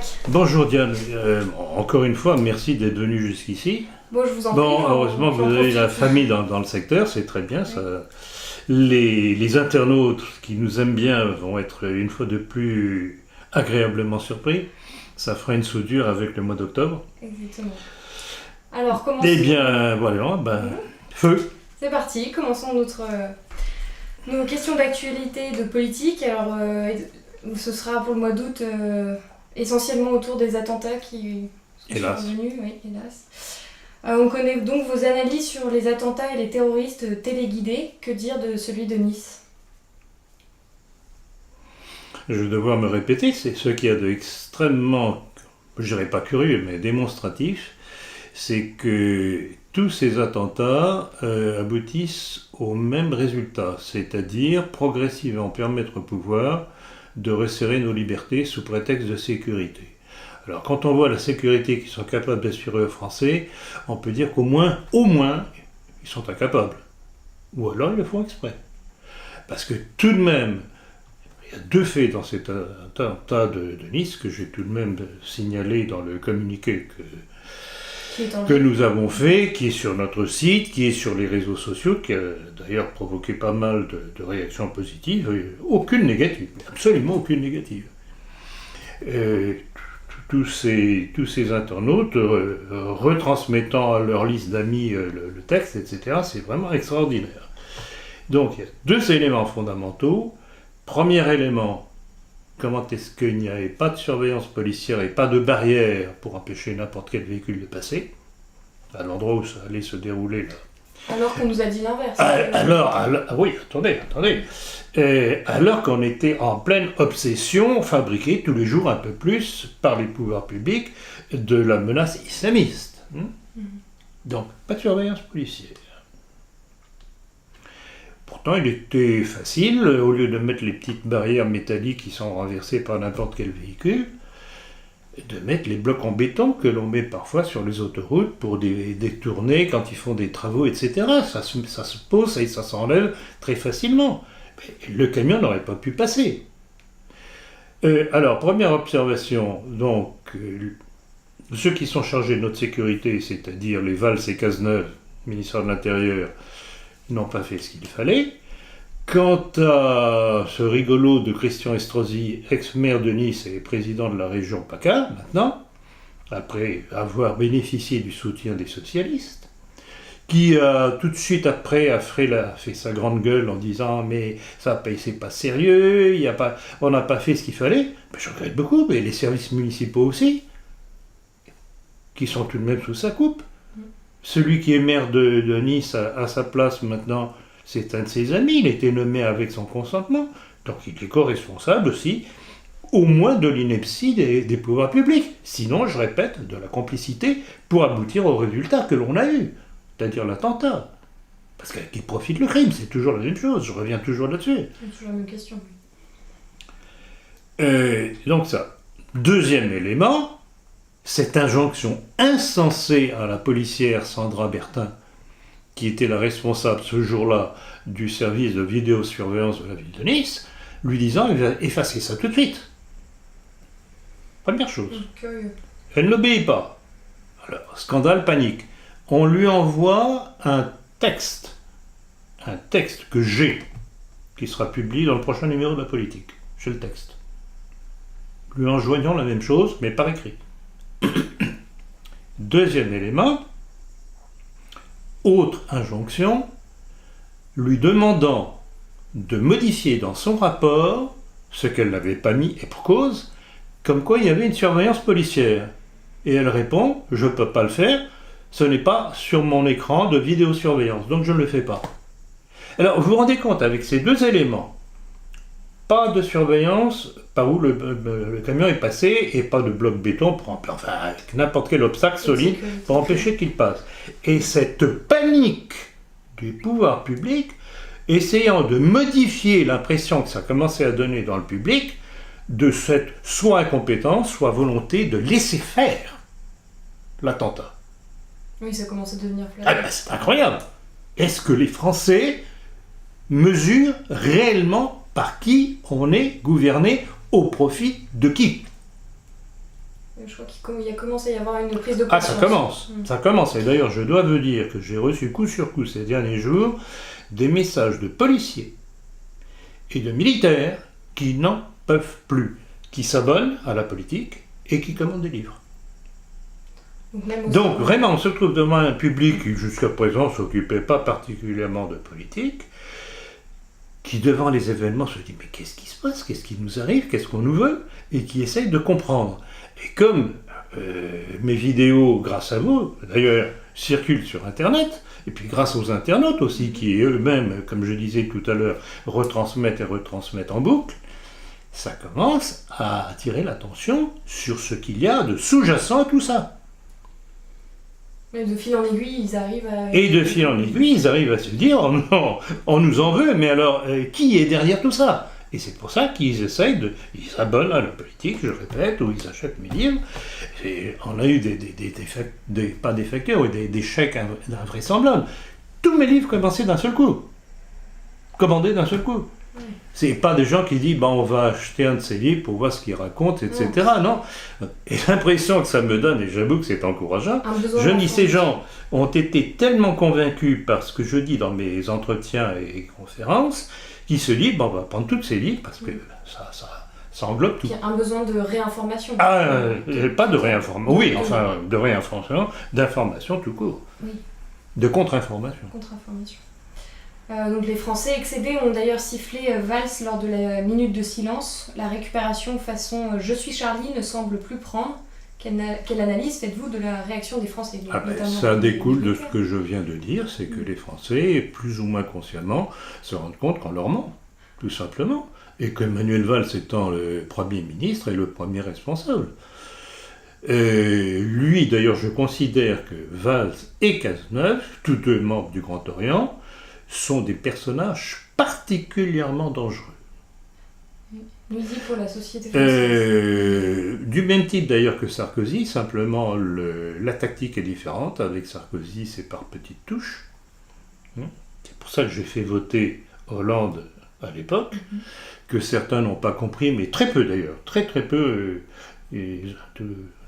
Jacques. Bonjour Diane, encore une fois, merci d'être venu jusqu'ici. Bon, je vous en prie. Heureusement que vous avez la famille dans le secteur, c'est très bien. Oui. Ça. Les internautes qui nous aiment bien vont être une fois de plus agréablement surpris. Ça fera une soudure avec le mois d'octobre. Exactement. Alors, commençons. Eh bien, voilà, feu. C'est parti, commençons nos questions d'actualité de politique. Alors, ce sera pour le mois d'août essentiellement autour des attentats qui sont survenus. Oui, hélas. On connaît donc vos analyses sur les attentats et les terroristes téléguidés. Que dire de celui de Nice ? Je vais devoir me répéter, c'est ce qu'il y a d'extrêmement, je dirais pas curieux, mais démonstratif, c'est que tous ces attentats aboutissent au même résultat, c'est-à-dire progressivement permettre au pouvoir de resserrer nos libertés sous prétexte de sécurité. Alors quand on voit la sécurité qu'ils sont capables d'assurer aux Français, on peut dire qu'au moins, ils sont incapables. Ou alors ils le font exprès. Parce que tout de même, il y a deux faits dans cet attentat de Nice que j'ai tout de même signalé dans le communiqué que nous avons fait, qui est sur notre site, qui est sur les réseaux sociaux, qui a d'ailleurs provoqué pas mal de réactions positives, aucune négative, absolument aucune négative. Tous ces internautes retransmettant à leur liste d'amis le texte, etc., c'est vraiment extraordinaire. Donc il y a deux éléments fondamentaux. Premier élément, comment est-ce qu'il n'y avait pas de surveillance policière et pas de barrière pour empêcher n'importe quel véhicule de passer, à l'endroit où ça allait se dérouler là. Alors qu'on nous a dit l'inverse. Oui, attendez. Alors qu'on était en pleine obsession, fabriquée tous les jours un peu plus par les pouvoirs publics, de la menace islamiste. Donc, pas de surveillance policière. Pourtant, il était facile, au lieu de mettre les petites barrières métalliques qui sont renversées par n'importe quel véhicule, de mettre les blocs en béton que l'on met parfois sur les autoroutes pour détourner quand ils font des travaux, etc. Ça se pose et ça s'enlève très facilement. Mais le camion n'aurait pas pu passer. Alors, première observation, donc, ceux qui sont chargés de notre sécurité, c'est-à-dire les Valls et Cazeneuve, ministère de l'Intérieur, n'ont pas fait ce qu'il fallait. Quant à ce rigolo de Christian Estrosi, ex-maire de Nice et président de la région PACA, maintenant, après avoir bénéficié du soutien des socialistes, qui tout de suite après a fait sa grande gueule en disant « mais ça c'est pas sérieux, on n'a pas fait ce qu'il fallait », je regrette beaucoup, mais les services municipaux aussi, qui sont tout de même sous sa coupe. Celui qui est maire de Nice à sa place maintenant, c'est un de ses amis, il a été nommé avec son consentement, donc il est co-responsable aussi, au moins de l'ineptie des pouvoirs publics. Sinon, je répète, de la complicité pour aboutir au résultat que l'on a eu, c'est-à-dire l'attentat. Parce qu'il profite le crime, c'est toujours la même chose, je reviens toujours là-dessus. C'est toujours la même question. Donc ça. Deuxième élément, cette injonction insensée à la policière Sandra Bertin, qui était la responsable ce jour-là du service de vidéosurveillance de la ville de Nice, lui disant « il va effacer ça tout de suite ». Première chose. Elle n'obéit pas. Alors, scandale, panique. On lui envoie un texte que j'ai, qui sera publié dans le prochain numéro de la politique. J'ai le texte. Lui enjoignant la même chose, mais par écrit. Deuxième élément, autre injonction, lui demandant de modifier dans son rapport ce qu'elle n'avait pas mis, et pour cause, comme quoi il y avait une surveillance policière. Et elle répond, je ne peux pas le faire, ce n'est pas sur mon écran de vidéosurveillance, donc je ne le fais pas. Alors vous vous rendez compte, avec ces deux éléments, pas de surveillance par où le camion est passé et pas de bloc béton, avec n'importe quel obstacle solide pour empêcher qu'il passe. Et cette panique du pouvoir public, essayant de modifier l'impression que ça commençait à donner dans le public, de cette soit incompétence, soit volonté de laisser faire l'attentat. Oui, ça commence à devenir flagrant. C'est incroyable. Est-ce que les Français mesurent réellement par qui on est gouverné, au profit de qui? Je crois qu'il y a commencé à y avoir une prise de Ah, conscience. ça commence. Et d'ailleurs, je dois vous dire que j'ai reçu coup sur coup ces derniers jours des messages de policiers et de militaires qui n'en peuvent plus, qui s'abonnent à la politique et qui commandent des livres. Donc vraiment, on se trouve devant un public qui jusqu'à présent ne s'occupait pas particulièrement de politique, qui devant les événements se dit mais qu'est-ce qui se passe, qu'est-ce qui nous arrive, qu'est-ce qu'on nous veut, et qui essaye de comprendre. Et comme mes vidéos, grâce à vous, d'ailleurs, circulent sur Internet, et puis grâce aux internautes aussi, qui eux-mêmes, comme je disais tout à l'heure, retransmettent en boucle, ça commence à attirer l'attention sur ce qu'il y a de sous-jacent à tout ça. Mais de fil en aiguille, ils arrivent à... Et de fil en aiguille, ils arrivent à se dire oh non, on nous en veut, mais alors, qui est derrière tout ça? Et c'est pour ça qu'ils essayent ils s'abonnent à la politique, je répète, ou ils achètent mes livres. Et on a eu pas des facteurs, des chèques invraisemblables. Tous mes livres commençaient d'un seul coup. Commandés d'un seul coup. Oui. C'est pas des gens qui disent on va acheter un de ces livres pour voir ce qu'il raconte, etc. Non. Et l'impression que ça me donne, et j'avoue que c'est encourageant, ces gens ont été tellement convaincus par ce que je dis dans mes entretiens et conférences, qui se dit on va prendre tous ces livres parce que ça englobe tout. Il y a un besoin de réinformation. Pas de réinformation. Oui, enfin, de réinformation, d'information tout court. Oui. De contre-information. Donc les Français excédés ont d'ailleurs sifflé Valls lors de la minute de silence. La récupération façon « Je suis Charlie » ne semble plus prendre. Quelle analyse faites-vous de la réaction des Français? Ça découle de ce que je viens de dire, c'est que les Français, plus ou moins consciemment, se rendent compte qu'on leur ment, tout simplement. Et que Manuel Valls étant le Premier ministre est le premier responsable. Lui, d'ailleurs, je considère que Valls et Cazeneuve, tous deux membres du Grand Orient, sont des personnages particulièrement dangereux. Nuisible pour la société française. Du même type d'ailleurs que Sarkozy, simplement la tactique est différente. Avec Sarkozy, c'est par petites touches. C'est pour ça que j'ai fait voter Hollande à l'époque, que certains n'ont pas compris, mais très peu d'ailleurs, très peu, et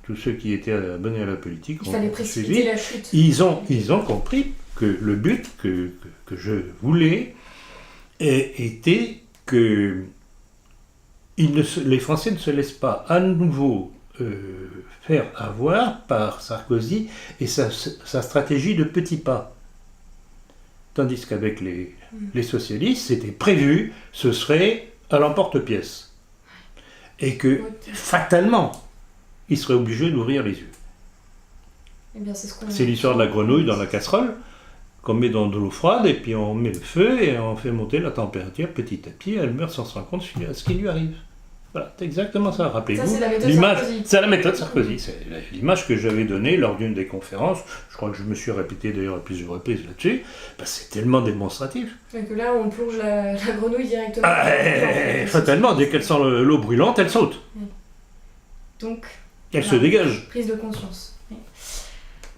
tous ceux qui étaient abonnés à la politique ont suivi. La chute. Ils ont compris que le but que je voulais était que les Français ne se laissent pas à nouveau faire avoir par Sarkozy et sa stratégie de petits pas. Tandis qu'avec les socialistes, c'était prévu, ce serait à l'emporte-pièce. Et que, fatalement, ils seraient obligés d'ouvrir les yeux. Eh bien, c'est l'histoire de la grenouille dans la casserole, qu'on met dans de l'eau froide, et puis on met le feu, et on fait monter la température petit à petit, elle meurt sans se rendre compte de ce qui lui arrive. Voilà, c'est exactement ça, rappelez-vous. C'est la méthode Sarkozy. C'est l'image que j'avais donnée lors d'une des conférences, je crois que je me suis répété d'ailleurs à plusieurs reprises là-dessus, c'est tellement démonstratif. Et que là, on plonge la grenouille directement. Fatalement, dès qu'elle sent l'eau brûlante, elle saute. Donc, elle se dégage. Prise de conscience.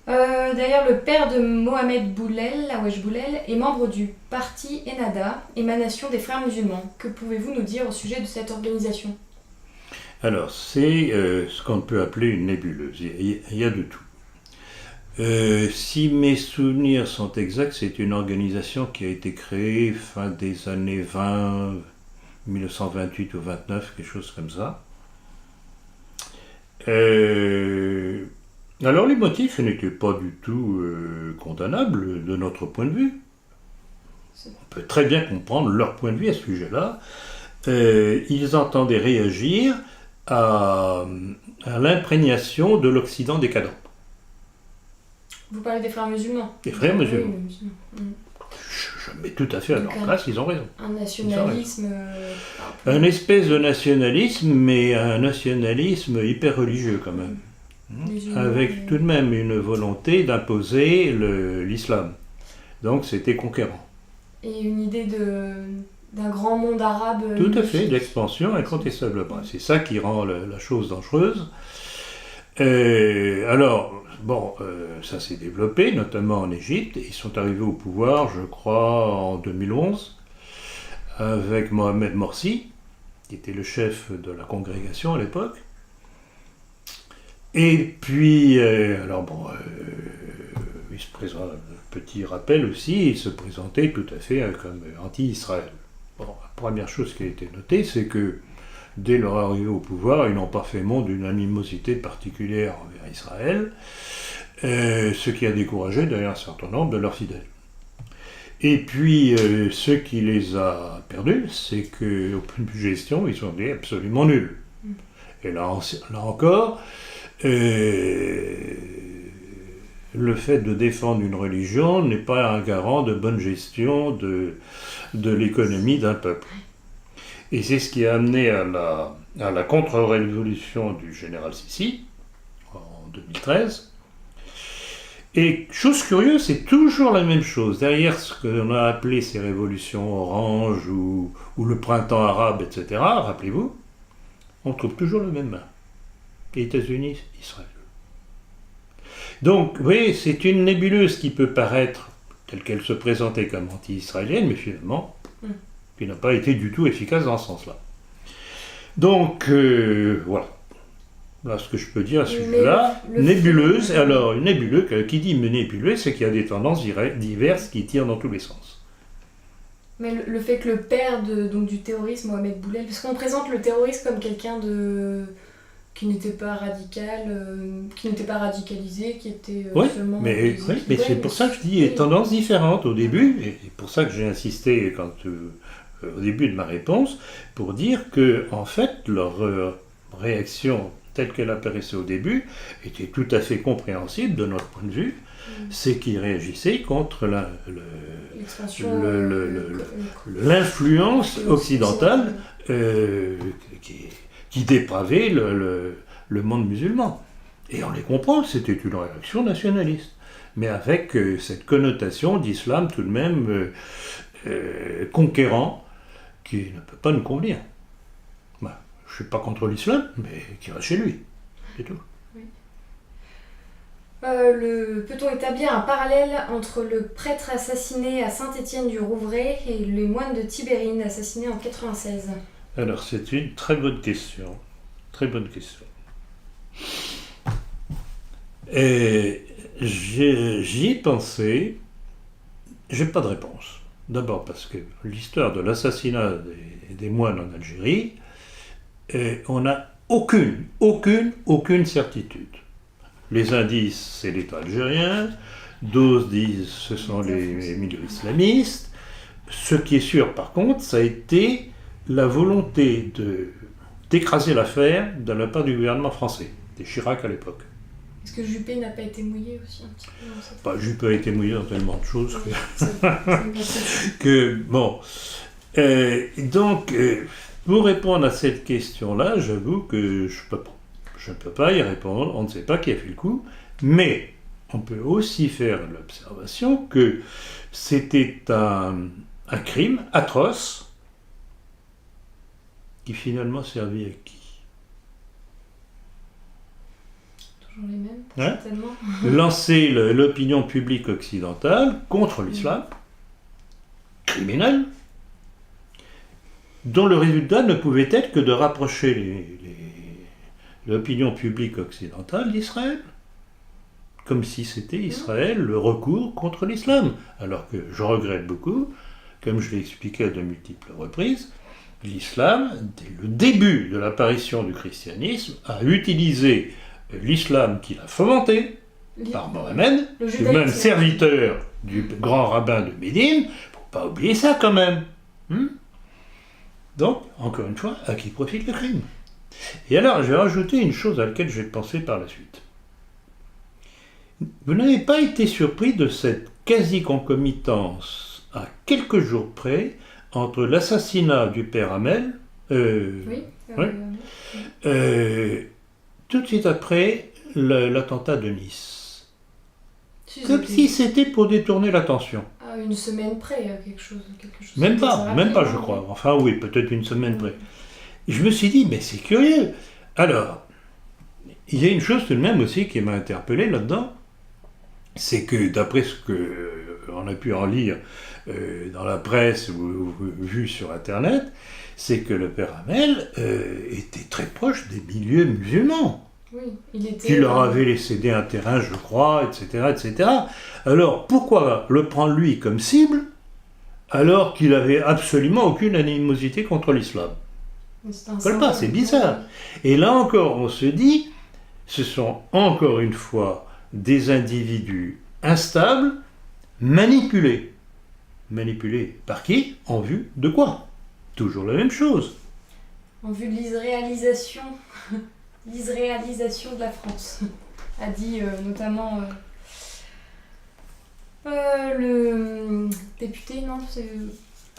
D'ailleurs, le père de Mohamed Boulel, Awesh Boulel, est membre du parti Ennahda, émanation des Frères musulmans. Que pouvez-vous nous dire au sujet de cette organisation? Alors, c'est ce qu'on peut appeler une nébuleuse. Il y a de tout. Si mes souvenirs sont exacts, c'est une organisation qui a été créée fin des années 20, 1928 ou 29, quelque chose comme ça. Alors les motifs n'étaient pas du tout condamnables de notre point de vue. On peut très bien comprendre leur point de vue à ce sujet-là. Ils entendaient réagir à l'imprégnation de l'Occident décadent. Vous parlez des Frères musulmans? Des Frères musulmans. Je mets tout à fait à leur place, ils ont raison. Un nationalisme... Un espèce de nationalisme, mais un nationalisme hyper religieux quand même. Avec tout de même une volonté d'imposer l'islam. Donc c'était conquérant. Et une idée d'un grand monde arabe... Tout à fait, d'expansion incontestablement. C'est ça qui rend la chose dangereuse. Ça s'est développé, notamment en Égypte. Ils sont arrivés au pouvoir, je crois, en 2011, avec Mohamed Morsi, qui était le chef de la congrégation à l'époque. Et puis, il se présente, petit rappel aussi, il se présentait tout à fait comme anti-Israël. Bon, la première chose qui a été notée, c'est que dès leur arrivée au pouvoir, ils n'ont pas fait montre d'une animosité particulière envers Israël, ce qui a découragé d'ailleurs un certain nombre de leurs fidèles. Et puis, ce qui les a perdus, c'est qu'au point de vue gestion, ils sont des absolument nuls. Et là encore, le fait de défendre une religion n'est pas un garant de bonne gestion de l'économie d'un peuple. Et c'est ce qui a amené à la contre-révolution du général Sissi, en 2013. Et chose curieuse, c'est toujours la même chose. Derrière ce que l'on a appelé ces révolutions orange ou le printemps arabe, etc., rappelez-vous, on trouve toujours le même main. Les États-Unis, Israël. Donc, vous voyez, c'est une nébuleuse qui peut paraître telle qu'elle se présentait comme anti-israélienne, mais finalement, qui n'a pas été du tout efficace dans ce sens-là. Donc, voilà. Voilà ce que je peux dire à ce sujet-là. Nébuleuse, alors, une nébuleuse, qui dit nébuleuse, c'est qu'il y a des tendances diverses qui tirent dans tous les sens. Mais le fait que le père du terrorisme, Mohamed Boulel, parce qu'on présente le terroriste comme quelqu'un qui n'était pas radical, qui n'était pas radicalisé, qui était seulement... Mais c'est pour ça que je dis tendances différentes au début, et c'est pour ça que j'ai insisté au début de ma réponse, pour dire que, en fait, leur réaction telle qu'elle apparaissait au début était tout à fait compréhensible de notre point de vue, c'est qu'ils réagissaient contre l'influence occidentale qui dépravait le monde musulman. Et on les comprend, c'était une réaction nationaliste, mais avec cette connotation d'islam tout de même conquérant, qui ne peut pas nous convenir. Je ne suis pas contre l'islam, mais qui reste chez lui, c'est tout. Oui. Peut-on établir un parallèle entre le prêtre assassiné à Saint-Étienne-du-Rouvray et les moines de Tibérine assassinés en 96 ? Alors, c'est une très bonne question. Très bonne question. Et j'y ai pensé, j'ai pas de réponse. D'abord parce que l'histoire de l'assassinat des moines en Algérie, on n'a aucune certitude. Les indices, c'est l'État algérien, d'autres disent ce sont les milieux islamistes. Ce qui est sûr, par contre, ça a été la volonté d'écraser l'affaire de la part du gouvernement français, des Chirac à l'époque. Est-ce que Juppé n'a pas été mouillé aussi un petit peu dans cette... Juppé a été mouillé dans tellement de choses que bon. Donc, pour répondre à cette question-là, j'avoue que je ne peux pas y répondre, on ne sait pas qui a fait le coup, mais on peut aussi faire l'observation que c'était un crime atroce qui finalement servit à qui ? Toujours les mêmes, certainement. Lancer l'opinion publique occidentale contre l'islam, criminel, dont le résultat ne pouvait être que de rapprocher l'opinion publique occidentale d'Israël, comme si c'était Israël le recours contre l'islam. Alors que je regrette beaucoup, comme je l'ai expliqué à de multiples reprises, l'islam, dès le début de l'apparition du christianisme, a utilisé l'islam qu'il a fomenté par Mohammed, le même serviteur du grand rabbin de Médine, pour ne pas oublier ça quand même. Donc, encore une fois, à qui profite le crime ? Et alors, je vais rajouter une chose à laquelle j'ai pensé par la suite. Vous n'avez pas été surpris de cette quasi-concomitance, à quelques jours près, entre l'assassinat du père Hamel, tout de suite après l'attentat de Nice. Comme si c'était pour détourner l'attention. Une semaine près, quelque chose même pas, je crois. Enfin oui, peut-être une semaine près. Je me suis dit, mais c'est curieux. Alors, il y a une chose tout de même aussi qui m'a interpellé là-dedans, c'est que d'après ce qu'on a pu en lire dans la presse ou vu sur Internet, c'est que le père Hamel était très proche des milieux musulmans. Oui, il était... Qui leur avait cédé un terrain, je crois, etc., etc. Alors, pourquoi le prendre lui comme cible, alors qu'il avait absolument aucune animosité contre l'islam? C'est bizarre. Et là encore, on se dit, ce sont encore une fois des individus instables, manipulés. Manipulés par qui? En vue de quoi? Toujours la même chose. En vue de l'israélisation, l'israélisation de la France, a dit notamment le député, non c'est...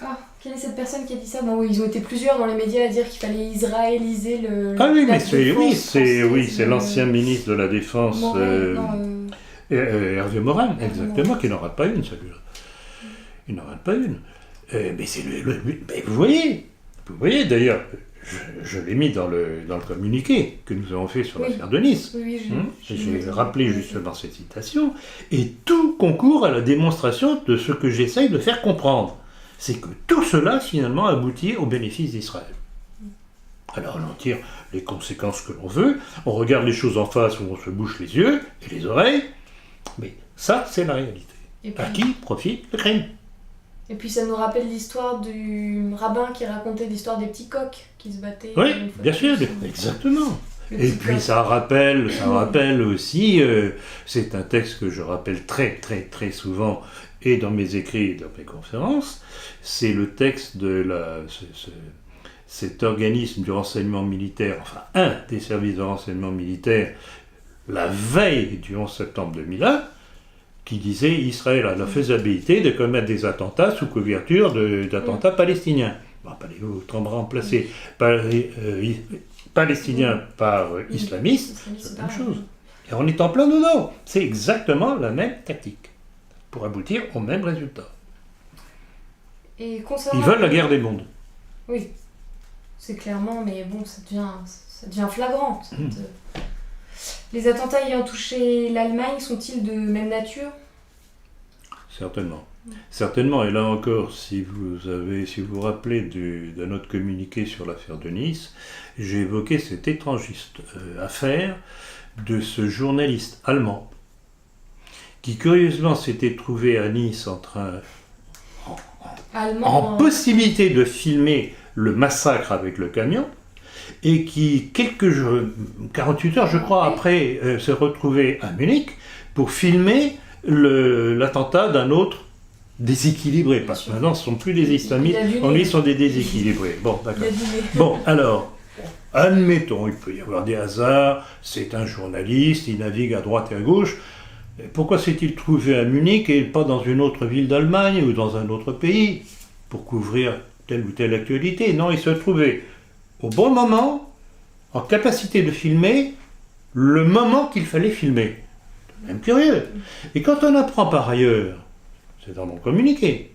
Ah, quelle est cette personne qui a dit ça? Bon, oui, ils ont été plusieurs dans les médias à dire qu'il fallait israéliser le... Ah oui, mais c'est l'ancien ministre de la Défense, Hervé Morin, exactement, qui n'en rate pas une, celui-là. Il n'en rate pas une. Mais c'est le but. Mais vous voyez d'ailleurs, je l'ai mis dans le communiqué que nous avons fait sur l'affaire de Nice. J'ai rappelé justement cette citation, et tout concourt à la démonstration de ce que j'essaye de faire comprendre. C'est que tout cela, finalement, aboutit au bénéfice d'Israël. Alors, on en tire les conséquences que l'on veut, on regarde les choses en face où on se bouche les yeux et les oreilles, mais ça, c'est la réalité. À qui profite le crime? Et puis ça nous rappelle l'histoire du rabbin qui racontait l'histoire des petits coqs qui se battaient. Oui, bien sûr, exactement. Et puis ça rappelle aussi, c'est un texte que je rappelle très très très souvent, et dans mes écrits et dans mes conférences, c'est le texte de cet organisme du renseignement militaire, enfin un des services de renseignement militaire, la veille du 11 septembre 2001, qui disait Israël a la faisabilité de commettre des attentats sous couverture d'attentats palestiniens. Bon, pas les autres remplacés. Palestiniens par islamistes, c'est la même chose. Et on est en plein dedans. C'est exactement la même tactique pour aboutir au même résultat. Et ils veulent la guerre des mondes. Oui, c'est clairement, mais bon, ça devient flagrant. Les attentats ayant touché l'Allemagne sont-ils de même nature? Certainement. Certainement, et là encore, si vous vous rappelez d'un autre communiqué sur l'affaire de Nice, j'ai évoqué cette étrange affaire de ce journaliste allemand qui curieusement s'était trouvé à Nice en possibilité de filmer le massacre avec le camion, et qui, 48 heures je crois après, se retrouvait à Munich pour filmer l'attentat d'un autre déséquilibré, parce que maintenant ce ne sont plus des islamistes, ils sont des déséquilibrés. Bon, d'accord. Bon, alors, admettons, il peut y avoir des hasards, c'est un journaliste, il navigue à droite et à gauche. Pourquoi s'est-il trouvé à Munich et pas dans une autre ville d'Allemagne ou dans un autre pays pour couvrir telle ou telle actualité? Non, il se trouvait au bon moment, en capacité de filmer le moment qu'il fallait filmer. C'est même curieux. Et quand on apprend par ailleurs, c'est dans mon communiqué,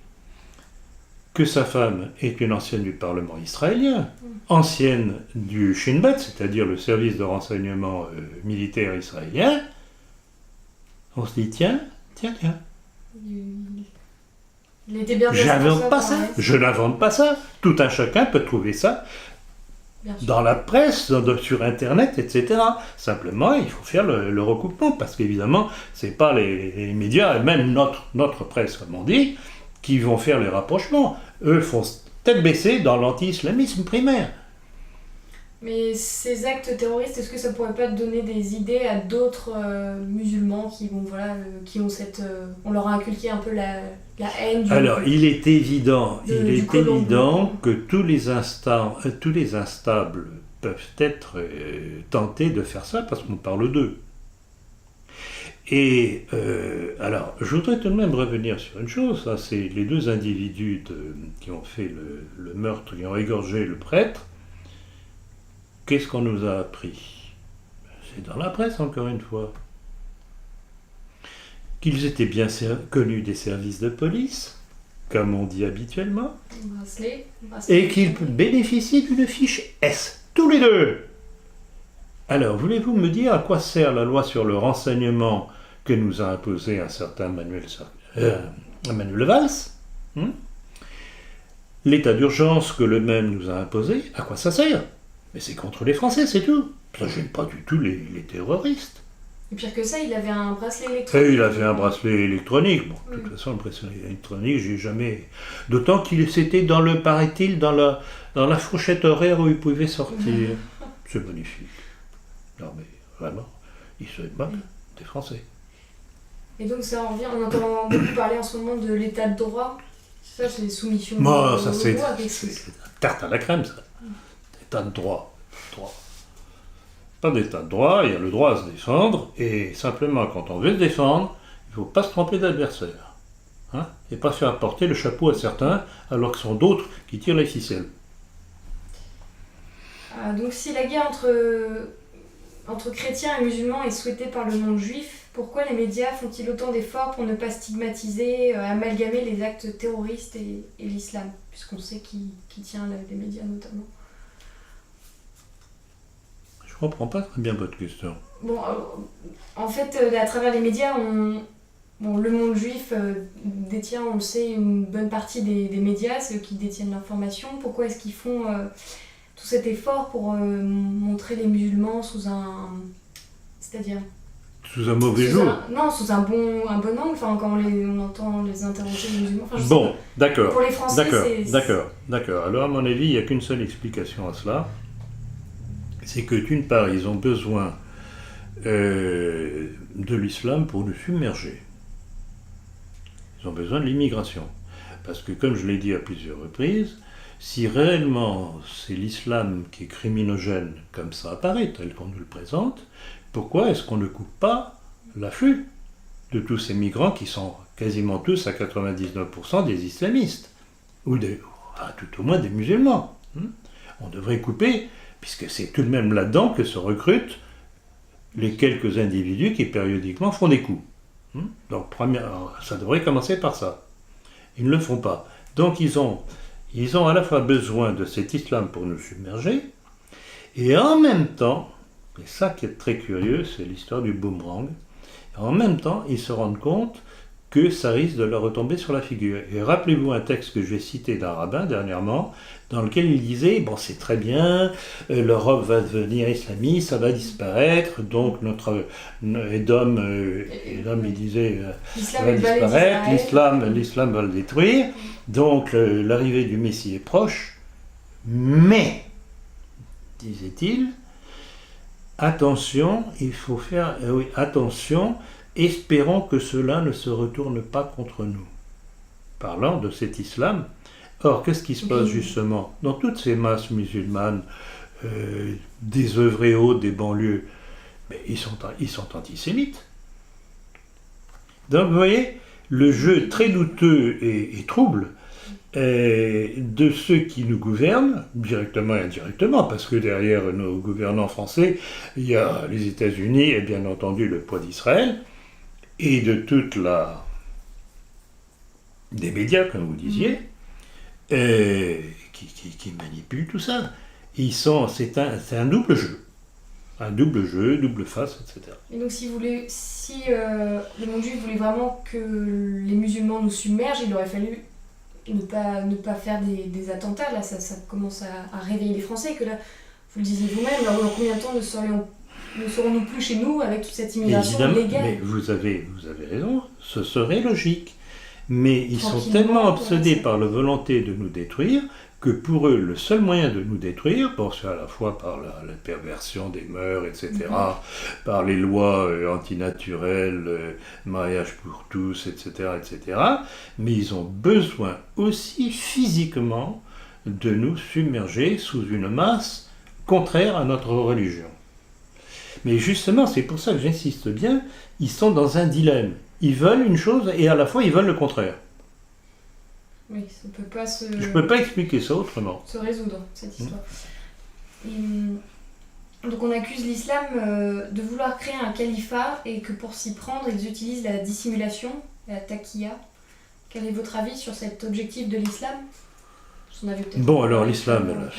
que sa femme est une ancienne du Parlement israélien, ancienne du Shin Bet, c'est-à-dire le service de renseignement militaire israélien, on se dit tiens. Il était bien. Je n'invente pas ça. Tout un chacun peut trouver ça dans la presse, sur Internet, etc. Simplement, il faut faire le recoupement, parce qu'évidemment, ce n'est pas les médias, et même notre presse, comme on dit, qui vont faire les rapprochements. Eux font tête baissée dans l'anti-islamisme primaire. Mais ces actes terroristes, est-ce que ça pourrait pas donner des idées à d'autres musulmans qui ont on leur a inculqué un peu la haine du... Alors, il est évident que tous les instables peuvent être tentés de faire ça parce qu'on parle d'eux. Et alors, je voudrais tout de même revenir sur une chose, ça, c'est les deux individus qui ont fait le meurtre, qui ont égorgé le prêtre. Qu'est-ce qu'on nous a appris? C'est dans la presse, encore une fois. Qu'ils étaient bien connus des services de police, comme on dit habituellement, et qu'ils bénéficient d'une fiche S, tous les deux. Alors, voulez-vous me dire à quoi sert la loi sur le renseignement que nous a imposé un certain Manuel Valls? L'état d'urgence que le même nous a imposé, à quoi ça sert? Mais c'est contre les Français, c'est tout. Ça gêne pas du tout les terroristes. Et pire que ça, il avait un bracelet électronique. Et il avait un bracelet électronique. Bon, de toute façon, le bracelet électronique, j'ai jamais... D'autant qu'il s'était paraît-il, dans la fourchette horaire où il pouvait sortir. C'est magnifique. Non mais, vraiment, il se moque des Français. Et donc ça en revient, on entend beaucoup parler en ce moment de l'état de droit. Ça, c'est soumission Moi, ça c'est loi, tarte à la crème, ça. État de droit. Pas d'état de droit, il y a le droit à se défendre, et simplement, quand on veut se défendre, il ne faut pas se tromper d'adversaire. Hein, et pas faire porter le chapeau à certains, alors que ce sont d'autres qui tirent les ficelles. Donc si la guerre entre chrétiens et musulmans est souhaitée par le monde juif, pourquoi les médias font-ils autant d'efforts pour ne pas stigmatiser, amalgamer les actes terroristes et l'islam, puisqu'on sait qui tient les médias notamment? Je comprends pas très bien votre question. Bon, en fait, à travers les médias, le monde juif détient, on le sait, une bonne partie des médias, c'est eux qui détiennent l'information. Pourquoi est-ce qu'ils font tout cet effort pour montrer les musulmans sous un... C'est-à-dire... Sous un mauvais jour. Sous un bon angle, enfin, quand on entend les interroger les musulmans. Enfin, bon, d'accord. Pour les Français, D'accord. Alors, à mon avis, il n'y a qu'une seule explication à cela. C'est que, d'une part, ils ont besoin de l'islam pour nous submerger. Ils ont besoin de l'immigration. Parce que, comme je l'ai dit à plusieurs reprises, si réellement c'est l'islam qui est criminogène, comme ça apparaît, tel qu'on nous le présente, pourquoi est-ce qu'on ne coupe pas l'afflux de tous ces migrants qui sont quasiment tous à 99% des islamistes, ou tout au moins des musulmans? On devrait couper, puisque c'est tout de même là-dedans que se recrutent les quelques individus qui périodiquement font des coups. Donc ça devrait commencer par ça. Ils ne le font pas. Donc ils ont à la fois besoin de cet islam pour nous submerger, et en même temps, et ça qui est très curieux, c'est l'histoire du boomerang, en même temps, ils se rendent compte que ça risque de leur retomber sur la figure. Et rappelez-vous un texte que j'ai cité d'un rabbin dernièrement, dans lequel il disait, bon c'est très bien, l'Europe va devenir islamiste, ça va disparaître, donc notre Edom, il disait, va disparaître, l'islam va le détruire, donc l'arrivée du Messie est proche, mais, disait-il, attention, il faut faire attention, espérons que cela ne se retourne pas contre nous. Parlant de cet islam, or qu'est-ce qui se passe justement dans toutes ces masses musulmanes, des œuvrés hauts, des banlieues? Mais ils sont antisémites. Donc vous voyez, le jeu très douteux et trouble de ceux qui nous gouvernent, directement et indirectement, parce que derrière nos gouvernants français, il y a les États-Unis et bien entendu le poids d'Israël, et de des médias, comme vous disiez, qui manipulent tout ça. C'est un double jeu. Un double jeu, double face, etc. Et donc si le monde juif voulait vraiment que les musulmans nous submergent, il aurait fallu ne pas faire des attentats. Là, ça commence à réveiller les Français, que là, vous le disiez vous-même, dans combien de temps ne serons-nous plus chez nous avec toute cette immigration légale? Mais vous avez raison, ce serait logique. Mais ils sont tellement obsédés par la volonté de nous détruire que pour eux, le seul moyen de nous détruire, c'est à la fois par la perversion des mœurs, etc., par les lois antinaturelles, mariage pour tous, etc., mais ils ont besoin aussi physiquement de nous submerger sous une masse contraire à notre religion. Mais justement, c'est pour ça que j'insiste bien, ils sont dans un dilemme. Ils veulent une chose et à la fois ils veulent le contraire. Oui, ça peut pas se... Je ne peux pas expliquer ça autrement. Se résoudre, cette histoire. Donc on accuse l'islam de vouloir créer un califat et que pour s'y prendre, ils utilisent la dissimulation, la taqiyya. Quel est votre avis sur cet objectif de l'islam? Bon, alors l'islam,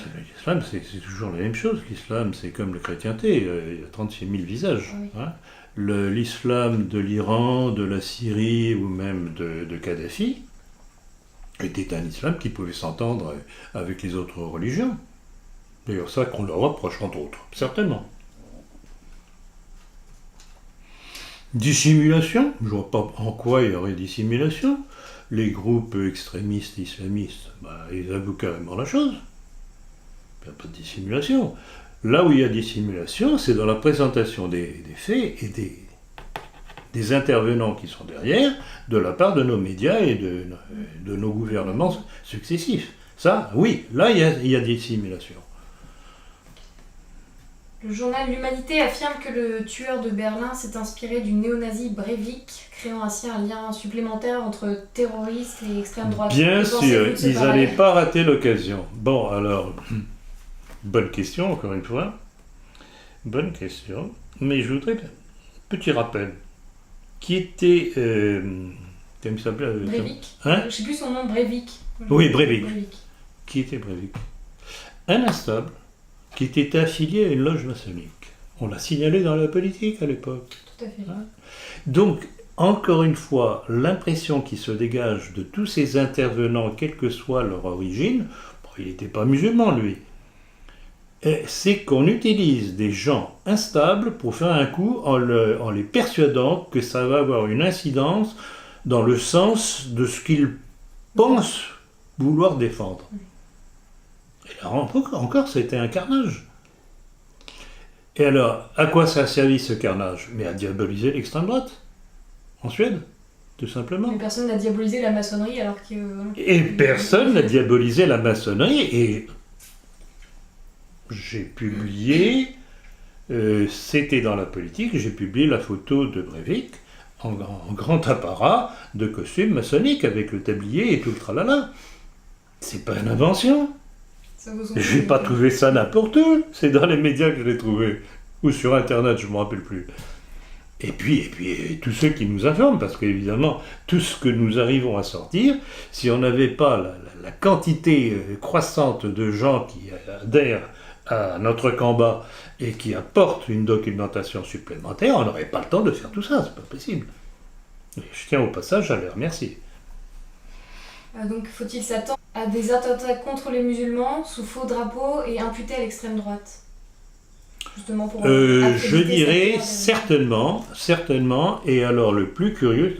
c'est toujours la même chose. L'islam, c'est comme la chrétienté, il y a 36 000 visages. Oui. Hein. L'islam de l'Iran, de la Syrie ou même de Kadhafi était un islam qui pouvait s'entendre avec les autres religions. D'ailleurs, ça qu'on leur reproche entre autres, certainement. Dissimulation? Je vois pas en quoi il y aurait dissimulation. Les groupes extrémistes islamistes, ils avouent carrément la chose. Il n'y a pas de dissimulation. Là où il y a dissimulation, c'est dans la présentation des faits et des intervenants qui sont derrière, de la part de nos médias et de nos gouvernements successifs. Ça, oui, là, il y a dissimulation. Le journal L'Humanité affirme que le tueur de Berlin s'est inspiré du néo-nazi Breivik, créant ainsi un lien supplémentaire entre terroristes et extrême droite. Bien sûr, ils n'allaient pas rater l'occasion. Bon, alors, bonne question, encore une fois. Bonne question. Mais je voudrais, petit rappel, qui était... comment il s'appelait Breivik. Hein? Je ne sais plus son nom, Breivik. Oui, Breivik. Qui était Breivik? Un instable qui était affilié à une loge maçonnique. On l'a signalé dans la politique à l'époque. Tout à fait. Hein? Donc, encore une fois, l'impression qui se dégage de tous ces intervenants, quelle que soit leur origine, bon, il n'était pas musulman lui, c'est qu'on utilise des gens instables pour faire un coup en les persuadant que ça va avoir une incidence dans le sens de ce qu'ils pensent vouloir défendre. Et là encore, c'était un carnage. Et alors, à quoi ça a servi ce carnage? Mais à diaboliser l'extrême droite, en Suède, tout simplement. Mais personne n'a diabolisé la maçonnerie alors que... Et personne n'a diabolisé la maçonnerie, et j'ai publié, c'était dans la politique, j'ai publié la photo de Breivik en grand apparat de costume maçonnique avec le tablier et tout le tralala. C'est pas une invention. Je n'ai pas trouvé ça n'importe où. C'est dans les médias que je l'ai trouvé. Ou sur Internet, je ne me rappelle plus. Et puis, tous ceux qui nous informent, parce qu'évidemment, tout ce que nous arrivons à sortir, si on n'avait pas la quantité croissante de gens qui adhèrent à notre combat et qui apportent une documentation supplémentaire, on n'aurait pas le temps de faire tout ça, c'est pas possible. Et je tiens au passage à les remercier. Donc, faut-il s'attendre à des attentats contre les musulmans sous faux drapeaux et imputés à l'extrême droite? Justement pour je dirais certainement, et alors le plus curieux,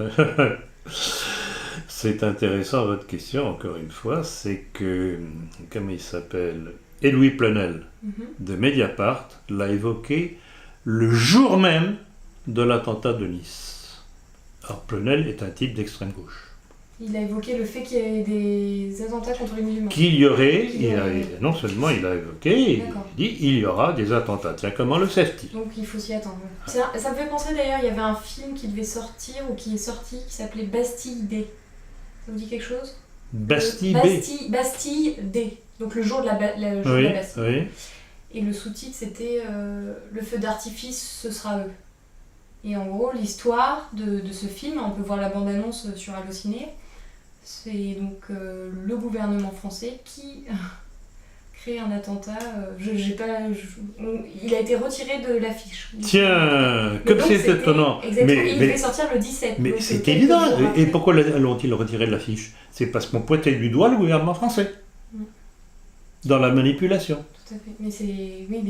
c'est intéressant votre question encore une fois, c'est que, comment il s'appelle, Edoui Plenel de Mediapart l'a évoqué le jour même de l'attentat de Nice. Alors Plenel est un type d'extrême gauche. Il a évoqué le fait qu'il y ait des attentats contre les musulmans. Non seulement il a évoqué, il a dit il y aura des attentats. Tiens, comment le savent-ils? Donc il faut s'y attendre. Ça me fait penser d'ailleurs, il y avait un film qui devait sortir, ou qui est sorti, qui s'appelait Bastille D. Ça vous dit quelque chose? Bastille D. Donc le jour de la Bastille. Oui. Et le sous-titre c'était le feu d'artifice, ce sera eux. Et en gros, l'histoire de ce film, on peut voir la bande-annonce sur Allociné, c'est donc le gouvernement français qui crée un attentat. Il a été retiré de l'affiche. Tiens, comme c'est étonnant. Exactement, il devait sortir le 17. Mais c'est évident. Et pourquoi l'ont-ils retiré de l'affiche? C'est parce qu'on pointait du doigt le gouvernement français. Dans la manipulation. Tout à fait. Mais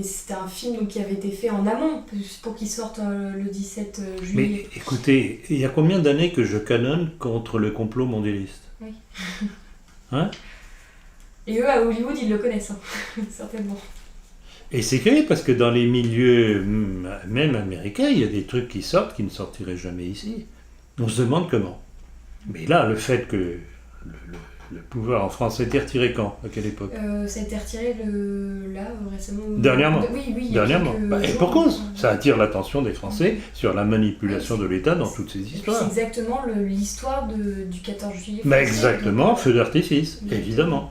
c'était un film donc, qui avait été fait en amont pour qu'il sorte le 17 juillet. Mais écoutez, il y a combien d'années que je canonne contre le complot mondialiste? Oui. Hein? Et eux, à Hollywood, ils le connaissent, certainement. Et c'est curieux parce que dans les milieux, même américains, il y a des trucs qui sortent qui ne sortiraient jamais ici. On se demande comment. Mais là, le fait que le pouvoir en France a été retiré quand? À quelle époque? Ça a été retiré récemment. Dernièrement. Oui, dernièrement. Et pour cause, ça attire l'attention des Français sur la manipulation de l'État dans toutes ces histoires. C'est exactement l'histoire du 14 juillet. Exactement, feu d'artifice, évidemment.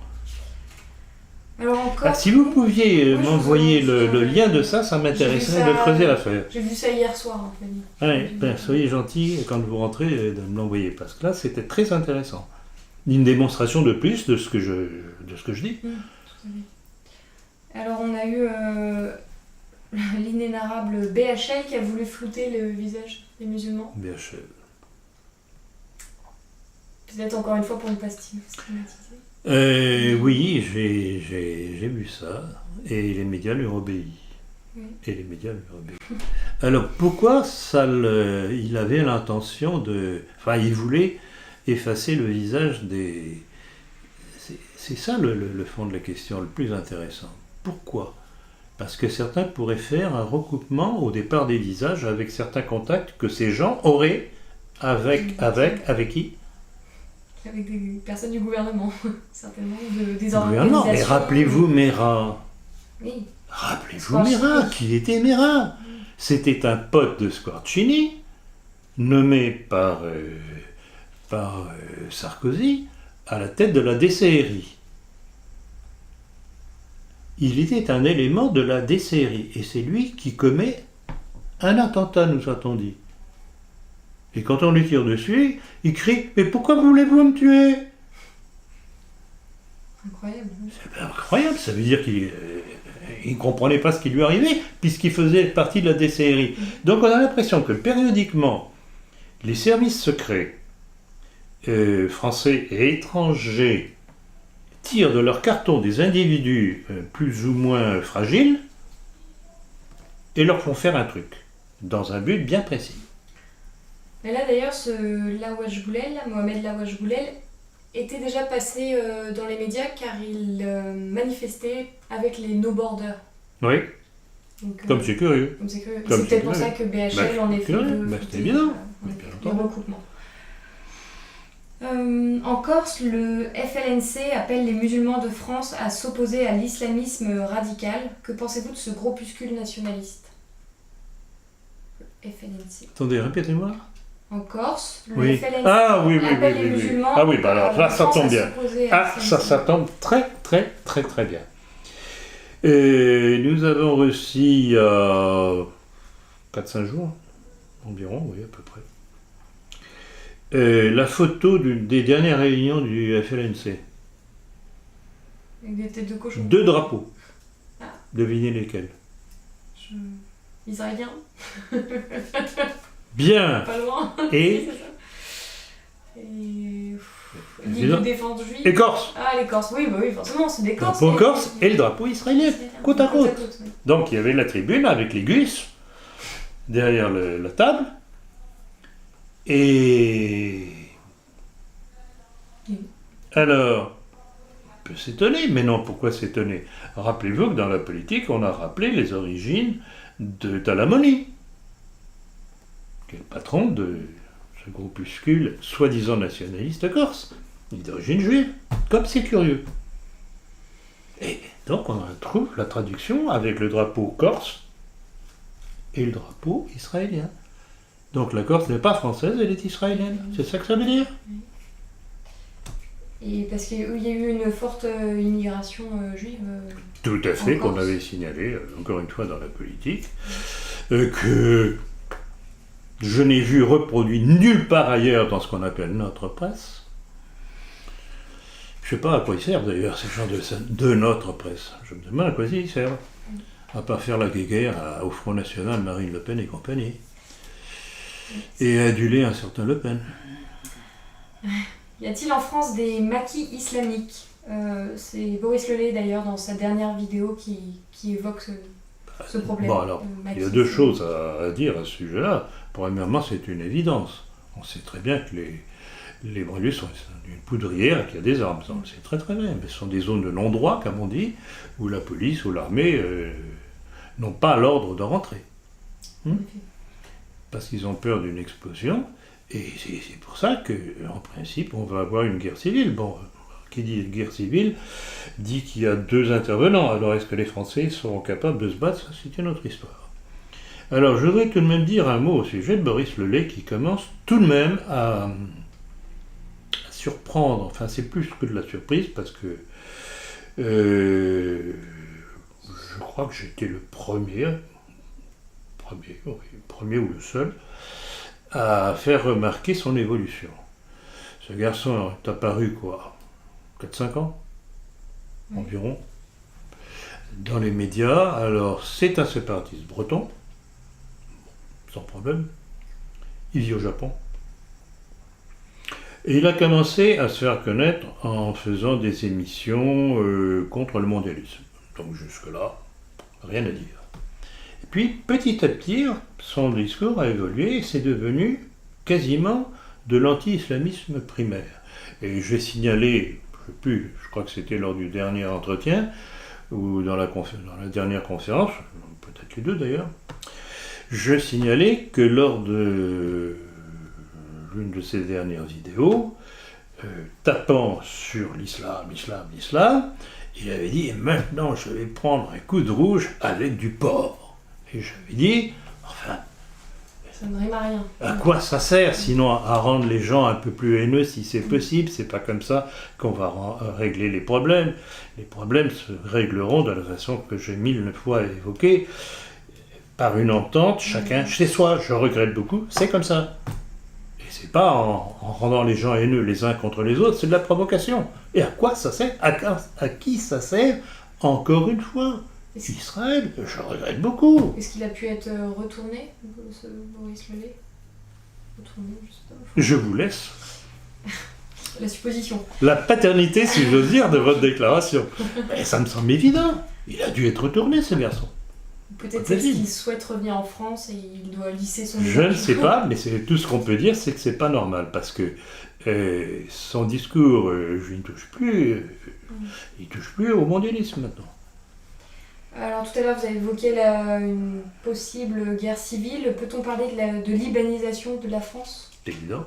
Alors encore, si vous pouviez m'envoyer le lien de ça, ça m'intéresserait de creuser l'affaire. J'ai vu ça hier soir, en fait. Soyez gentil quand vous rentrez de me l'envoyer, parce que là, c'était très intéressant. Une démonstration de plus de ce que je dis. Alors on a eu l'inénarrable BHL qui a voulu flouter le visage des musulmans. BHL. Peut-être encore une fois pour ne pas stigmatiser. Oui, j'ai vu ça, et les médias lui ont obéi. Oui. Et les médias lui obéissent. Alors pourquoi il avait l'intention de... Enfin, il voulait effacer le visage des... C'est ça le fond de la question, le plus intéressant. Pourquoi ? Parce que certains pourraient faire un recoupement au départ des visages avec certains contacts que ces gens auraient avec qui ? Avec des personnes du gouvernement, certainement, des Gouvernement. organisations. Mais rappelez-vous Marat. Oui. Rappelez-vous Marat. Qui était Marat ? C'était un pote de Squarcini, nommé par Sarkozy à la tête de la DCRI. Il était un élément de la DCRI, et c'est lui qui commet un attentat, nous a-t-on dit. Et quand on lui tire dessus, il crie « Mais pourquoi voulez-vous me tuer ?» Incroyable. C'est incroyable, ça veut dire qu'il ne comprenait pas ce qui lui arrivait, puisqu'il faisait partie de la DCRI. Donc on a l'impression que périodiquement, les services secrets français et étrangers tirent de leur carton des individus plus ou moins fragiles et leur font faire un truc, dans un but bien précis. Mais là d'ailleurs, Mohamed Laouaj Boulel, était déjà passé dans les médias car il manifestait avec les No Borders. Oui, donc, comme c'est curieux. C'est peut-être pour ça que BHL en est fait c'était évident. Les recoupements. En Corse, le FLNC appelle les musulmans de France à s'opposer à l'islamisme radical. Que pensez-vous de ce groupuscule nationaliste ? Le FLNC. Attendez, répétez-moi. En Corse, le FLNC appelle les musulmans Ah oui, bah alors là, ça tombe bien. Ça tombe très bien. Nous avons reçu il y a 4-5 jours, environ, oui, à peu près, la photo des dernières réunions du FLNC. Avec des têtes de cochon. 2 drapeaux. Devinez lesquels. Israélien. Bien. Pas loin. Et Ligue de défense juive. Et Corse. Ah, les Corses, oui, forcément, c'est des Corses. Le drapeau corse et le drapeau israélien, côte à côte. Oui. Donc il y avait la tribune avec les gus derrière la table. Et alors, on peut s'étonner, mais non, pourquoi s'étonner ? Rappelez-vous que dans la politique, on a rappelé les origines de Talamoni, qui est le patron de ce groupuscule soi-disant nationaliste corse. Il est d'origine juive, comme c'est curieux. Et donc on trouve la traduction avec le drapeau corse et le drapeau israélien. Donc la Corse n'est pas française, elle est israélienne. C'est ça que ça veut dire ? Et parce qu'il y a eu une forte immigration juive. Tout à fait, qu'on avait signalé, encore une fois dans la politique, que je n'ai vu reproduit nulle part ailleurs dans ce qu'on appelle notre presse. Je ne sais pas à quoi ils servent d'ailleurs, ces gens de notre presse. Je me demande à quoi ils servent. À part faire la guéguerre au Front National, Marine Le Pen et compagnie. Et aduler un certain Le Pen. Y a-t-il en France des maquis islamiques ? C'est Boris Lelay d'ailleurs dans sa dernière vidéo qui évoque ce problème. Bon alors, il y a 2 choses à dire à ce sujet-là. Premièrement, c'est une évidence. On sait très bien que les banlieues sont une poudrière et qu'il y a des armes. On le sait très bien. Mais ce sont des zones de non-droit, comme on dit, où la police ou l'armée n'ont pas l'ordre de rentrer. Parce qu'ils ont peur d'une explosion. Et c'est pour ça qu'en principe, on va avoir une guerre civile. Bon, qui dit guerre civile, dit qu'il y a 2 intervenants. Alors, est-ce que les Français seront capables de se battre ? Ça, c'est une autre histoire. Alors, je voudrais tout de même dire un mot au sujet de Boris Lelay, qui commence tout de même à surprendre. Enfin, c'est plus que de la surprise, parce que je crois que j'étais le premier ou le seul, à faire remarquer son évolution. Ce garçon est apparu, 4-5 ans environ, dans les médias. Alors, c'est un séparatiste breton, sans problème. Il vit au Japon. Et il a commencé à se faire connaître en faisant des émissions contre le mondialisme. Donc jusque-là, rien à dire. puis, petit à petit, son discours a évolué et c'est devenu quasiment de l'anti-islamisme primaire. Et j'ai signalé, je ne sais plus, je crois que c'était lors du dernier entretien, ou dans la dernière conférence, peut-être les deux d'ailleurs, je signalais que lors de l'une de ses dernières vidéos, tapant sur l'islam, il avait dit « Et maintenant je vais prendre un coup de rouge avec du porc ». Et j'avais dit « Enfin, ça ne rime à rien. À quoi ça sert sinon à rendre les gens un peu plus haineux si c'est possible? C'est pas comme ça qu'on va régler les problèmes. Les problèmes se régleront de la façon que j'ai 1000 fois évoquée, par une entente, chacun chez soi. Je regrette beaucoup, c'est comme ça. Et c'est pas en rendant les gens haineux les uns contre les autres, c'est de la provocation. Et à quoi ça sert? À qui ça sert? Encore une fois, Israël, je regrette beaucoup. Est-ce qu'il a pu être retourné, ce Boris Lelay? Retourné, je sais pas. Je vous laisse la supposition. La paternité, si j'ose dire, de votre déclaration. Mais ça me semble évident. Il a dû être retourné, ce garçon. Peut-être qu'il souhaite revenir en France et il doit lisser son... Je ne sais pas, mais c'est tout ce qu'on peut dire, c'est que c'est pas normal, parce que son discours, je ne touche plus, il touche plus au mondialisme maintenant. Alors tout à l'heure, vous avez évoqué une possible guerre civile. Peut-on parler de libanisation de la France? C'est évident.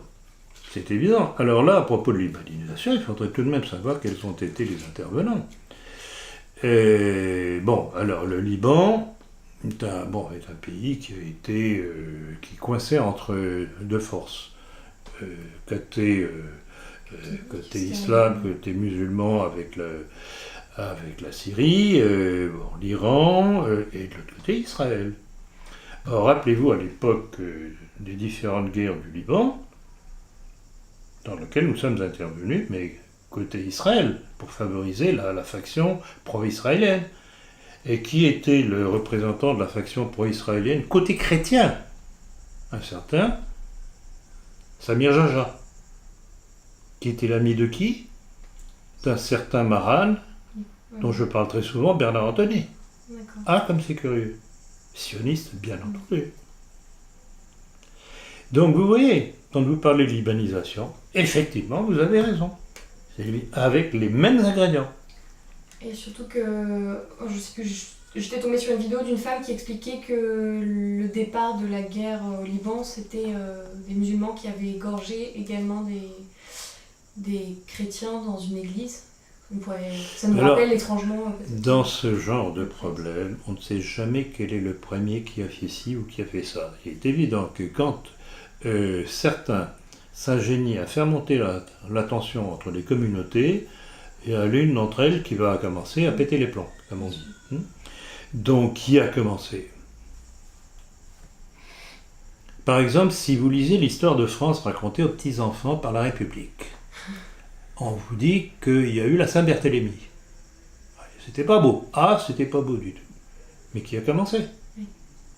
C'est évident. Alors là, à propos de libanisation, il faudrait tout de même savoir quels ont été les intervenants. Bon, alors le Liban est un pays qui a été qui coinçait entre deux forces. Côté islam, côté musulman avec la Syrie, l'Iran et de l'autre côté Israël. Or, rappelez-vous à l'époque des différentes guerres du Liban, dans lesquelles nous sommes intervenus, mais côté Israël, pour favoriser la faction pro-israélienne. Et qui était le représentant de la faction pro-israélienne côté chrétien? Un certain Samir Jaja, qui était l'ami de qui? D'un certain Maran, dont je parle très souvent, Bernard Anthony. D'accord. Ah, comme c'est curieux. Sioniste, bien entendu. Donc vous voyez, quand vous parlez de libanisation, effectivement, vous avez raison. C'est avec les mêmes ingrédients. Et surtout que, je sais plus, j'étais tombée sur une vidéo d'une femme qui expliquait que le départ de la guerre au Liban, c'était des musulmans qui avaient égorgé également des chrétiens dans une église. Ça nous rappelle étrangement... Dans ce genre de problème, on ne sait jamais quel est le premier qui a fait ci ou qui a fait ça. Il est évident que quand certains s'ingénient à faire monter la tension entre les communautés, il y a l'une d'entre elles qui va commencer à péter les plombs, comme on dit. Donc, qui a commencé? Par exemple, si vous lisez l'histoire de France racontée aux petits-enfants par la République, on vous dit qu'il y a eu la Saint-Barthélemy. C'était pas beau. Ah, c'était pas beau du tout. Mais qui a commencé?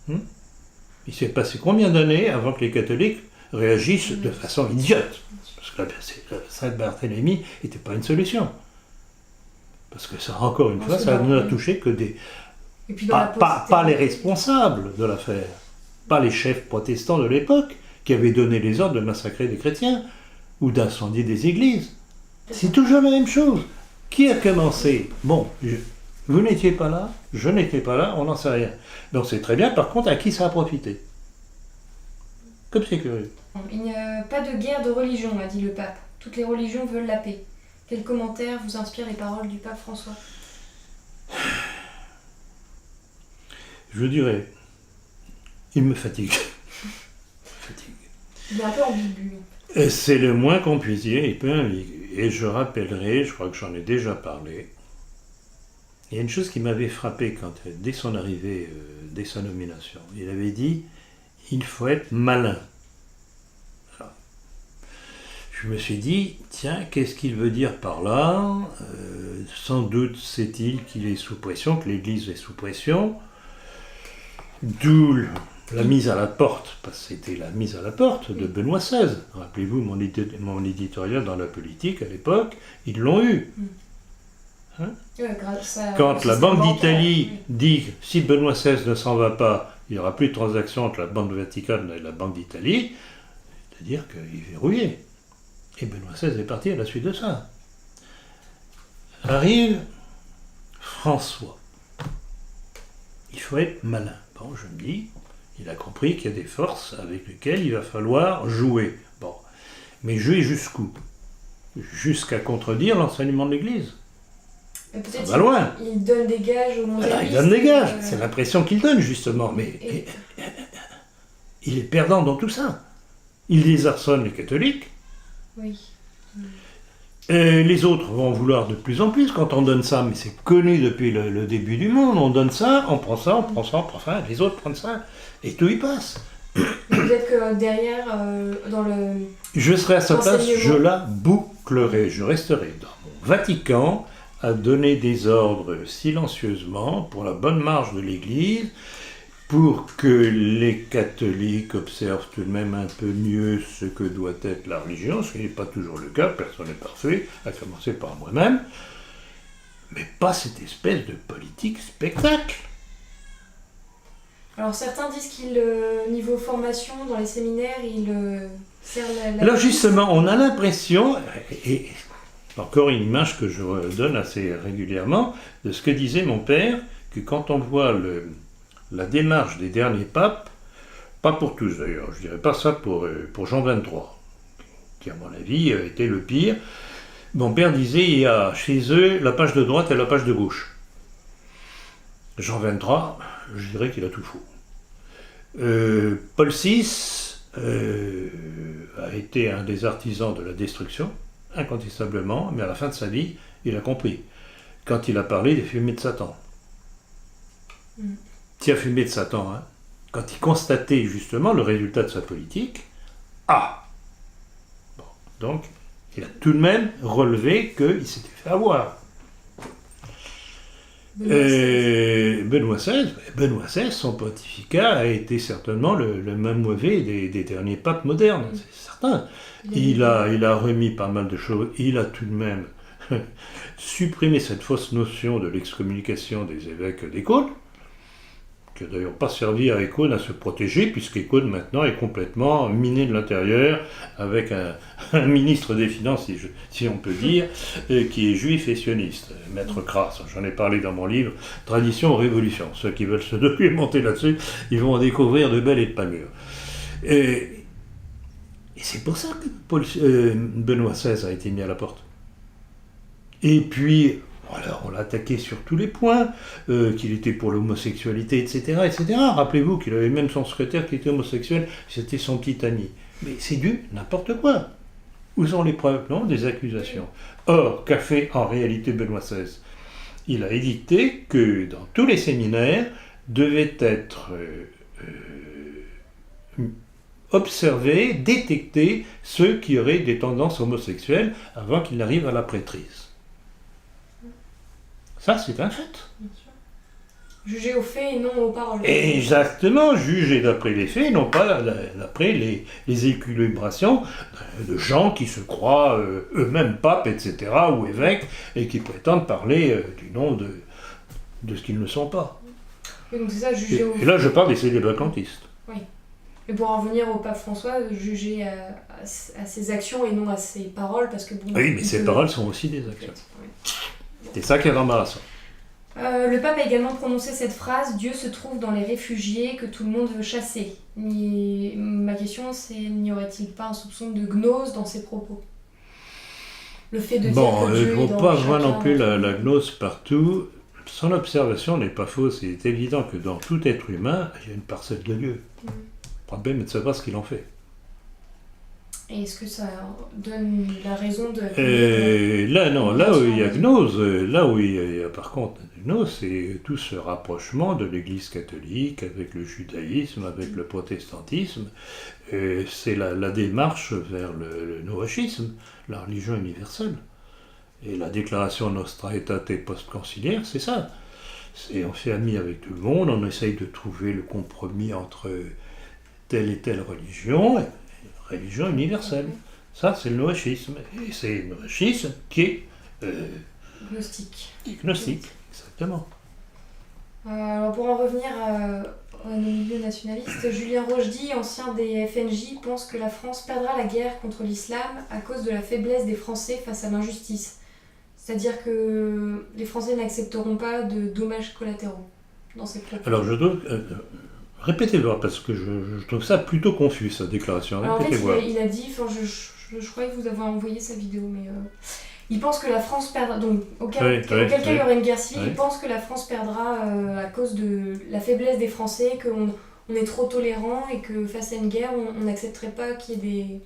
Il s'est passé combien d'années avant que les catholiques réagissent de façon idiote? Parce que la Saint-Barthélemy n'était pas une solution. Parce que ça, encore une fois, ça n'a touché que des... Pas les responsables de l'affaire, pas les chefs protestants de l'époque qui avaient donné les ordres de massacrer des chrétiens ou d'incendier des églises. C'est toujours la même chose. Qui a commencé? Bon, vous n'étiez pas là, je n'étais pas là, on n'en sait rien. Donc c'est très bien, par contre, à qui ça a profité? Comme c'est curieux. Il n'y a pas de guerre de religion, a dit le pape. Toutes les religions veulent la paix. Quel commentaire vous inspire les paroles du pape François? Je dirais, il me fatigue. Il est un peu ambigu. C'est le moins qu'on puisse dire, il peut ambiguer. Et je rappellerai, je crois que j'en ai déjà parlé, il y a une chose qui m'avait frappé dès son arrivée, dès sa nomination. Il avait dit, il faut être malin. Alors, je me suis dit, tiens, qu'est-ce qu'il veut dire par là? Sans doute sait-il qu'il est sous pression, que l'Église est sous pression, d'où la mise à la porte, parce que c'était la mise à la porte de Benoît XVI. Rappelez-vous mon éditorial dans la politique à l'époque, ils l'ont eu. Quand la Banque d'Italie dit si Benoît XVI ne s'en va pas, il n'y aura plus de transactions entre la Banque Vaticane et la Banque d'Italie, c'est-à-dire qu'il est verrouillé. Et Benoît XVI est parti à la suite de ça. Arrive François. Il faut être malin. Bon, je me dis, il a compris qu'il y a des forces avec lesquelles il va falloir jouer. Bon, mais jouer jusqu'où? Jusqu'à contredire l'enseignement de l'Église. Ça va loin. Il donne des gages au monde. Voilà, il donne des gages. C'est l'impression qu'il donne, justement. Mais il est perdant dans tout ça. Il désarçonne les catholiques. Oui. Les autres vont vouloir de plus en plus quand on donne ça, mais c'est connu depuis le début du monde. On donne ça, on prend ça, on prend ça, on prend ça, les autres prennent ça, et tout y passe. Peut-être que derrière, dans le... Je serai à sa place, je la bouclerai. Je resterai dans mon Vatican à donner des ordres silencieusement pour la bonne marche de l'Église, pour que les catholiques observent tout de même un peu mieux ce que doit être la religion, ce qui n'est pas toujours le cas, personne n'est parfait, à commencer par moi-même, mais pas cette espèce de politique spectacle. Alors certains disent qu'il, niveau formation dans les séminaires, il sert la... Alors justement, on a l'impression, et encore une image que je donne assez régulièrement, de ce que disait mon père, que quand on voit la démarche des derniers papes, pas pour tous d'ailleurs, je dirais pas ça pour Jean XXIII, qui à mon avis était le pire. Mon père disait, il y a chez eux la page de droite et la page de gauche. Jean XXIII, je dirais qu'il a tout faux. Paul VI a été un des artisans de la destruction, incontestablement, mais à la fin de sa vie, il a compris. Quand il a parlé des fumées de Satan. Qui a fumé de Satan, hein, quand il constatait justement le résultat de sa politique, bon, donc, il a tout de même relevé qu'il s'était fait avoir. Benoît XVI, son pontificat a été certainement le même mauvais des derniers papes modernes, c'est certain. Il a remis pas mal de choses, il a tout de même supprimé cette fausse notion de l'excommunication des évêques des cônes, qui n'a d'ailleurs pas servi à Écône à se protéger, puisqu'Écône maintenant est complètement miné de l'intérieur, avec un ministre des Finances, si on peut dire, qui est juif et sioniste, Maître Crasse. J'en ai parlé dans mon livre « Tradition ou Révolution ». Ceux qui veulent se documenter là-dessus, ils vont en découvrir de belles et de pas mûres. Et c'est pour ça que Benoît XVI a été mis à la porte. Et puis... Alors, on l'a attaqué sur tous les points, qu'il était pour l'homosexualité, etc., etc. Rappelez-vous qu'il avait même son secrétaire qui était homosexuel, c'était son petit ami. Mais c'est du n'importe quoi. Où sont les preuves? Non, des accusations. Or, qu'a fait en réalité Benoît XVI? Il a édicté que dans tous les séminaires devaient être observés, détectés ceux qui auraient des tendances homosexuelles avant qu'ils n'arrivent à la prêtrise. Ça, c'est un fait. Bien sûr. Juger aux faits et non aux paroles. Exactement, juger d'après les faits, non pas d'après les équilibrations de gens qui se croient eux-mêmes papes, etc., ou évêques, et qui prétendent parler du nom de ce qu'ils ne sont pas. Et donc c'est ça, juger aux faits. Et là, je parle des célébracantistes. Oui. Et pour en venir au pape François, juger à ses actions et non à ses paroles, parce que... Bon, oui, mais ses paroles sont aussi des actions. Oui. C'est ça qui est embarrassant. Le pape a également prononcé cette phrase « Dieu se trouve dans les réfugiés que tout le monde veut chasser ». Ma question, c'est n'y aurait-il pas un soupçon de gnose dans ses propos? Le fait de dire que Dieu il ne faut est dans pas voir non plus chacun, la gnose partout. Son observation n'est pas fausse. Il est évident que dans tout être humain, il y a une parcelle de Dieu. Le problème est de savoir ce qu'il en fait. Et est-ce que ça donne la raison de... Là où il y a gnose, là où il y a par contre gnose, c'est tout ce rapprochement de l'Église catholique avec le judaïsme, avec le protestantisme. C'est la démarche vers le noachisme, la religion universelle. Et la déclaration Nostra Aetate post-conciliaire, c'est ça. On fait ami avec tout le monde, on essaye de trouver le compromis entre telle et telle religion universelle. Ça, c'est le noachisme. Et c'est le noachisme qui est... gnostique. Gnostique, exactement. Alors pour en revenir nos milieux nationalistes. Julien Rochdy, ancien des FNJ, pense que la France perdra la guerre contre l'islam à cause de la faiblesse des Français face à l'injustice. C'est-à-dire que les Français n'accepteront pas de dommages collatéraux dans ces propos. Alors je dois... répétez-le, parce que je trouve ça plutôt confus, sa déclaration. Alors, en fait, il a dit, je croyais vous avoir envoyé sa vidéo, mais il pense que la France perdra, donc auquel cas il y aurait une guerre civile, il pense que la France perdra à cause de la faiblesse des Français, qu'on est trop tolérant et que face à une guerre, on n'accepterait pas qu'il y ait des...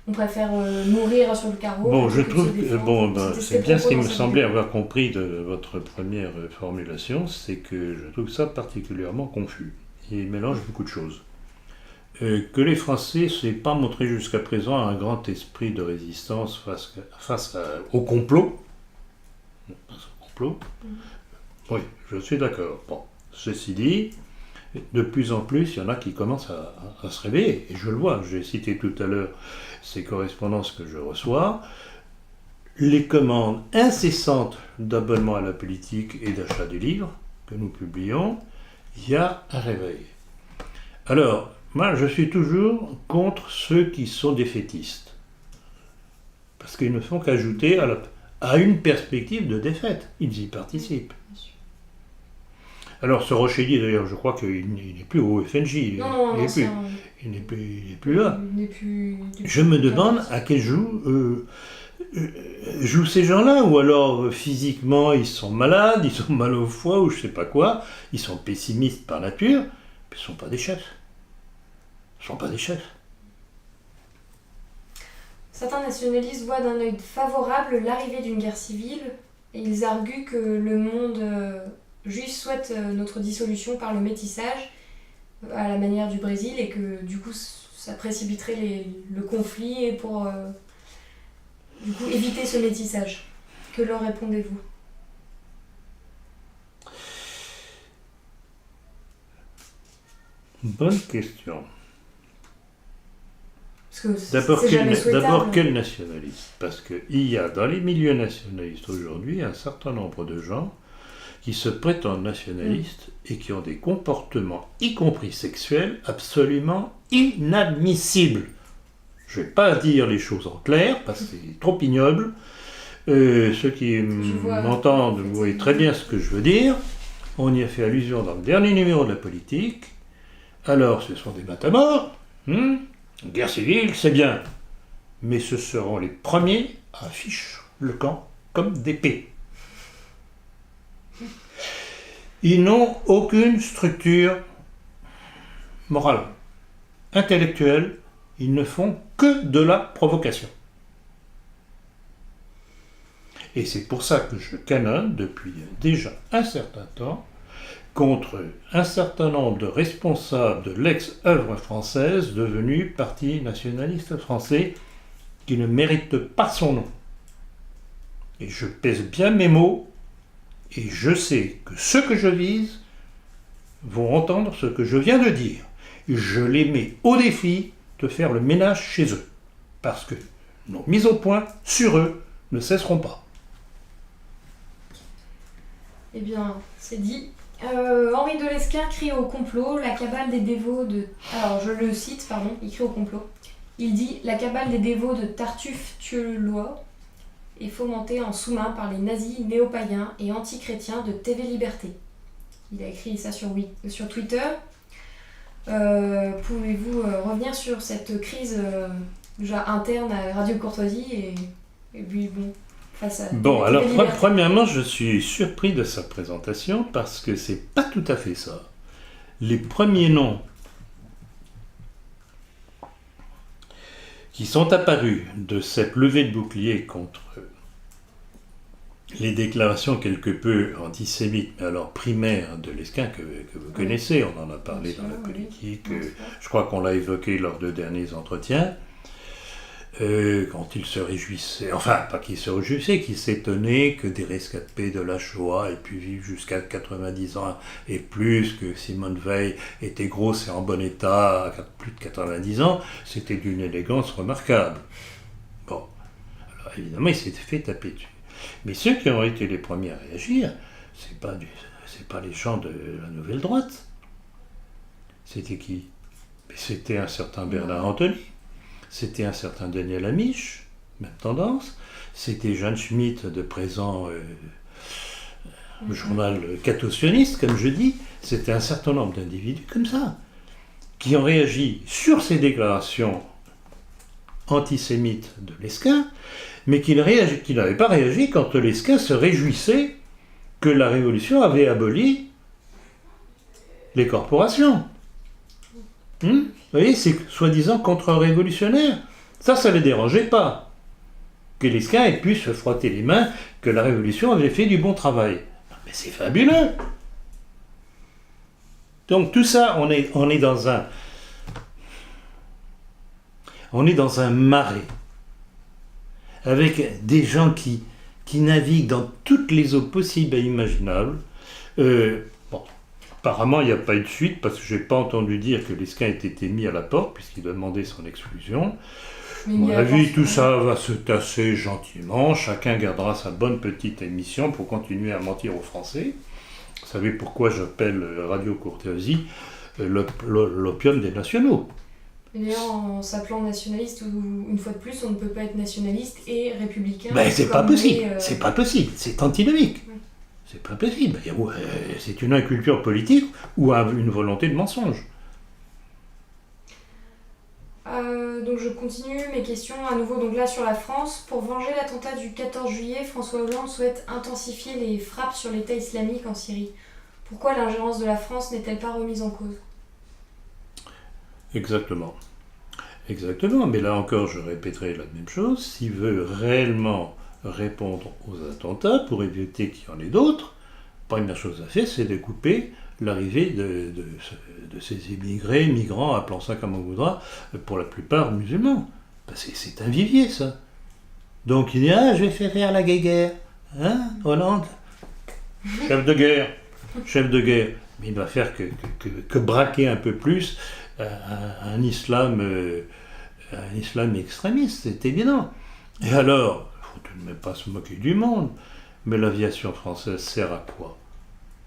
on préfère mourir sur le carreau. Bon, je trouve que c'est bien ce qui me semblait avoir compris de votre première formulation, c'est que je trouve ça particulièrement confus. Il mélange beaucoup de choses. Que les Français ne s'aient pas montré jusqu'à présent un grand esprit de résistance face au complot. Oui, je suis d'accord. Bon, ceci dit, de plus en plus, il y en a qui commencent à se réveiller, et je le vois. J'ai cité tout à l'heure ces correspondances que je reçois. Les commandes incessantes d'abonnement à la politique et d'achat des livres que nous publions, il y a un réveil. Alors, moi, je suis toujours contre ceux qui sont défaitistes. Parce qu'ils ne font qu'ajouter à une perspective de défaite. Ils y participent. Alors, ce Rochdy, d'ailleurs, je crois qu'il n'est plus au FNJ. Il n'est plus là. Je me demande à quel jouent ces gens-là. Ou alors, physiquement, ils sont malades, ils sont mal au foie, ou je ne sais pas quoi. Ils sont pessimistes par nature, mais ils ne sont pas des chefs. Certains nationalistes voient d'un œil favorable l'arrivée d'une guerre civile et ils arguent que le monde juif souhaite notre dissolution par le métissage à la manière du Brésil et que du coup ça précipiterait le conflit et pour du coup éviter ce métissage. Que leur répondez-vous ? Bonne question. D'abord, quel nationaliste ? Parce qu'il y a dans les milieux nationalistes aujourd'hui un certain nombre de gens qui se prétendent nationalistes et qui ont des comportements, y compris sexuels, absolument inadmissibles. Je ne vais pas dire les choses en clair, parce que c'est trop ignoble. Ceux qui m'entendent, vous voyez très bien ce que je veux dire. On y a fait allusion dans le dernier numéro de la politique. Alors, ce sont des matamores. Guerre civile, c'est bien. Mais ce seront les premiers à afficher le camp comme d'épée. Ils n'ont aucune structure morale, intellectuelle. Ils ne font que de la provocation. Et c'est pour ça que je canonne depuis déjà un certain temps contre un certain nombre de responsables de l'ex-œuvre française devenus Parti nationaliste français qui ne méritent pas son nom. Et je pèse bien mes mots et je sais que ceux que je vise vont entendre ce que je viens de dire. Et je les mets au défi de faire le ménage chez eux. Parce que nos mises au point sur eux ne cesseront pas. Eh bien, c'est dit. Henri de Lesquen crie au complot, la cabale des dévots de... Alors, je le cite, pardon, il crie au complot. Il dit « La cabale des dévots de Tartuffe Tuelois est fomentée en sous-main par les nazis néo-païens et anti-chrétiens de TV Liberté. » Il a écrit ça sur Twitter. Pouvez-vous revenir sur cette crise déjà interne à Radio Courtoisie et puis bon... Bon, alors premièrement, je suis surpris de sa présentation parce que c'est pas tout à fait ça. Les premiers noms qui sont apparus de cette levée de bouclier contre les déclarations quelque peu antisémites, mais alors primaires de Lesquen que vous connaissez, on en a parlé dans la politique, je crois qu'on l'a évoqué lors de derniers entretiens. Quand il se réjouissait, enfin pas qu'il se réjouissait, qu'il s'étonnait que des rescapés de la Shoah aient pu vivre jusqu'à 90 ans et plus, que Simone Veil était grosse et en bon état à plus de 90 ans, c'était d'une élégance remarquable. Bon, alors évidemment il s'est fait taper dessus. Mais ceux qui ont été les premiers à réagir, c'est pas les gens de la nouvelle droite. C'était qui? C'était un certain Bernard Anthony, c'était un certain Daniel Amiche, même tendance, c'était Jeanne Schmitt de présent journal cathosioniste, comme je dis, c'était un certain nombre d'individus comme ça, qui ont réagi sur ces déclarations antisémites de Lescun, mais qui n'avaient pas réagi quand Lescun se réjouissait que la Révolution avait aboli les corporations. Vous voyez, c'est soi-disant contre-révolutionnaire. Ça ne les dérangeait pas. Que Lescun ait pu se frotter les mains, que la Révolution avait fait du bon travail. Mais c'est fabuleux. Donc tout ça, on est dans un marais, avec des gens qui naviguent dans toutes les eaux possibles et imaginables. Apparemment, il n'y a pas eu de suite, parce que je n'ai pas entendu dire que Lescun ait été mis à la porte, puisqu'il demandait son exclusion. À mon avis, tout ça va se tasser gentiment. Chacun gardera sa bonne petite émission pour continuer à mentir aux Français. Vous savez pourquoi j'appelle Radio Courtoisie l'opium des nationaux. Et d'ailleurs, en s'appelant nationaliste, une fois de plus, on ne peut pas être nationaliste et républicain. Ben, c'est pas possible, c'est pas possible, c'est antinomique. C'est pas possible. C'est une inculture politique ou une volonté de mensonge. Donc je continue mes questions à nouveau. Donc là sur la France, pour venger l'attentat du 14 juillet, François Hollande souhaite intensifier les frappes sur l'État islamique en Syrie. Pourquoi l'ingérence de la France n'est-elle pas remise en cause ? Exactement. Exactement, mais là encore je répéterai la même chose. S'il veut réellement répondre aux attentats pour éviter qu'il y en ait d'autres, la première chose à faire, c'est de couper l'arrivée de ces immigrés, migrants, appelons ça comme on voudra, pour la plupart musulmans. C'est un vivier, ça. Donc il dit, je vais faire la guerre. Hein, Hollande ? Chef de guerre. Mais il va faire que braquer un peu plus un islam extrémiste, c'est évident. Et alors, il ne faut tout de même pas se moquer du monde, mais l'aviation française sert à quoi ?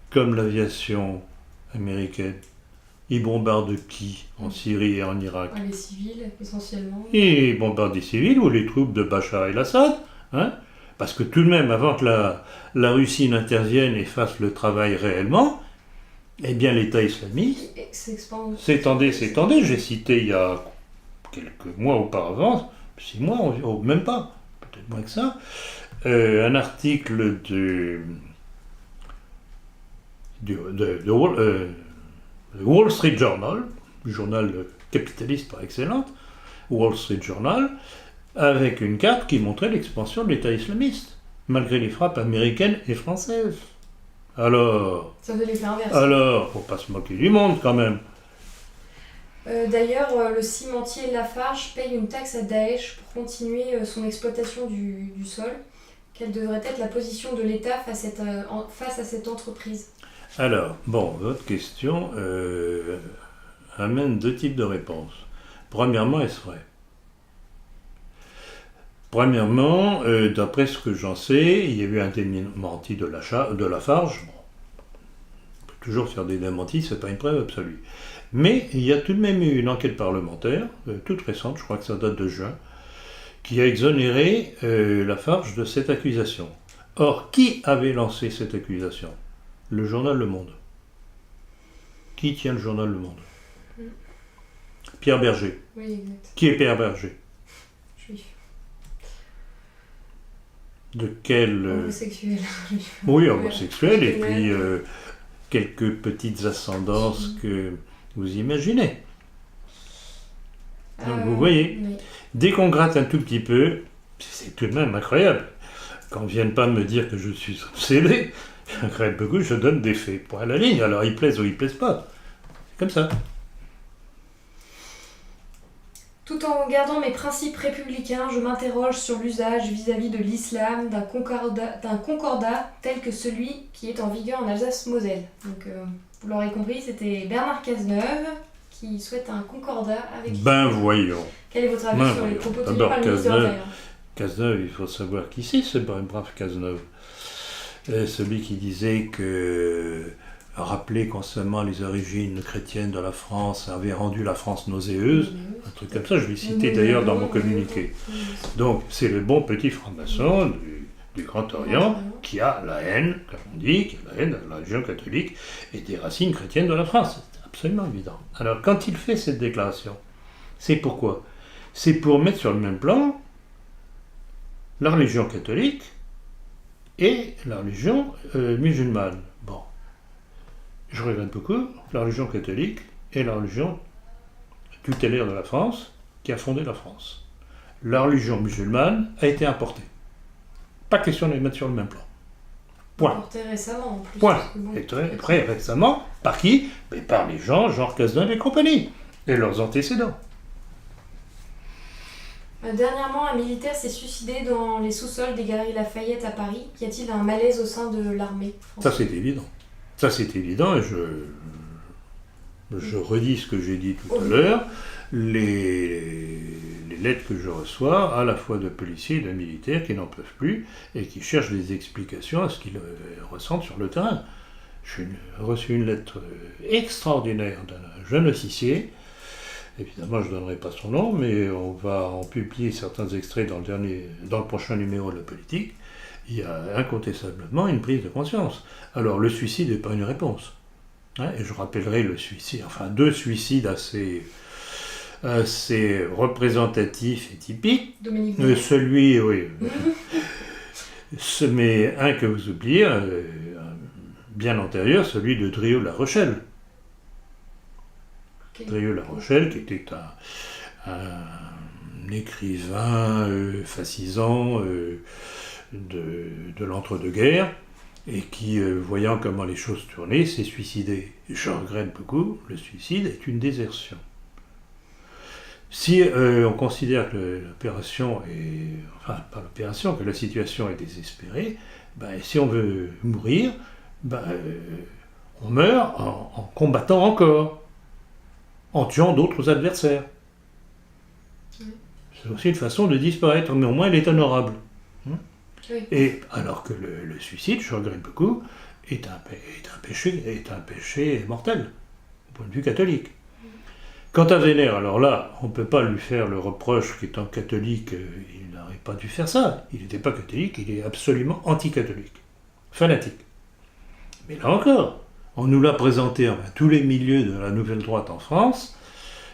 Comme l'aviation américaine. Ils bombardent qui en Syrie et en Irak ? Les civils, essentiellement. Et ils bombardent les civils ou les troupes de Bachar el-Assad. Hein ? Parce que tout de même, avant que la Russie n'intervienne et fasse le travail réellement, eh bien l'État islamique s'étendait. J'ai cité il y a quelques mois auparavant, 6 mois, même pas, peut-être moins que ça, un article de Wall Street Journal, le journal capitaliste par excellence, Wall Street Journal, avec une carte qui montrait l'expansion de l'État islamiste, malgré les frappes américaines et françaises. Alors, ça faisait l'effet inverse. Alors, faut pas se moquer du monde quand même. D'ailleurs, le cimentier Lafarge paye une taxe à Daesh pour continuer son exploitation du sol. Quelle devrait être la position de l'État face à cette entreprise ? Alors, votre question amène 2 types de réponses. Premièrement, est-ce vrai ? Premièrement, d'après ce que j'en sais, il y a eu un démenti de Lafarge. On peut toujours faire des démentis, c'est pas une preuve absolue. Mais il y a tout de même eu une enquête parlementaire, toute récente, je crois que ça date de juin, qui a exonéré Lafarge de cette accusation. Or, qui avait lancé cette accusation ? Le journal Le Monde. Qui tient le journal Le Monde ? Pierre Berger. Oui, exact. Qui est Pierre Berger ? Juif. De quel... Homosexuel. Oui, homosexuel, et puis quelques petites ascendances que vous imaginez. Donc vous voyez, oui. Dès qu'on gratte un tout petit peu, c'est tout de même incroyable. Qu'on ne vienne pas me dire que je suis obsédé, je regrette beaucoup, je donne des faits. Point à la ligne, alors ils plaisent ou ils plaisent pas. C'est comme ça. Tout en gardant mes principes républicains, je m'interroge sur l'usage vis-à-vis de l'islam d'un concordat tel que celui qui est en vigueur en Alsace-Moselle. Donc, vous l'aurez compris, c'était Bernard Cazeneuve qui souhaite un concordat avec l'islam. Voyons. Quel est votre avis sur les propos tenus par le ministre de l'Intérieur ? Cazeneuve, il faut savoir qui c'est, ce brave Cazeneuve. Celui qui disait que rappelait constamment les origines chrétiennes de la France, avait rendu la France nauséeuse, un truc comme ça, je l'ai cité d'ailleurs dans mon communiqué. Donc c'est le bon petit franc-maçon du Grand Orient qui a la haine, comme on dit, qui a la haine de la religion catholique et des racines chrétiennes de la France. C'est absolument évident. Alors quand il fait cette déclaration, c'est pourquoi ? C'est pour mettre sur le même plan la religion catholique et la religion musulmane. Bon, je regrette beaucoup, la religion catholique est la religion tutélaire de la France qui a fondé la France. La religion musulmane a été importée. Pas question de les mettre sur le même plan. Point. Importée récemment en plus. Point. Et très récemment, par qui ? Mais par les gens, Georges Casdan et compagnie, et leurs antécédents. Dernièrement, un militaire s'est suicidé dans les sous-sols des Galeries Lafayette à Paris. Y a-t-il un malaise au sein de l'armée française ? Ça c'est évident. Ça c'est évident et je redis ce que j'ai dit tout à l'heure. Les lettres que je reçois, à la fois de policiers et de militaires qui n'en peuvent plus et qui cherchent des explications à ce qu'ils ressentent sur le terrain. J'ai reçu une lettre extraordinaire d'un jeune officier. Évidemment, je ne donnerai pas son nom, mais on va en publier certains extraits dans le prochain numéro de la politique. Il y a incontestablement une prise de conscience. Alors, le suicide n'est pas une réponse. Et je rappellerai le suicide, enfin 2 suicides assez représentatifs et typiques. Dominique celui, oui. Mais un que vous oubliez, bien antérieur, celui de Drieux-La Rochelle. Okay. Drieux-La Rochelle, qui était un écrivain fascisant de l'entre-deux-guerres, et qui, voyant comment les choses tournaient, s'est suicidé. Je regrette beaucoup, le suicide est une désertion. Si on considère que l'opération est... Enfin, pas l'opération, que la situation est désespérée, si on veut mourir, on meurt en combattant encore, en tuant d'autres adversaires. C'est aussi une façon de disparaître, mais au moins elle est honorable. Oui. Et alors que le suicide, je regrette beaucoup, est un péché mortel, au point de vue catholique. Quant à Vénère, alors là, on ne peut pas lui faire le reproche qu'étant catholique, il n'aurait pas dû faire ça. Il n'était pas catholique, il est absolument anti-catholique, fanatique. Mais là encore, on nous l'a présenté dans tous les milieux de la nouvelle droite en France,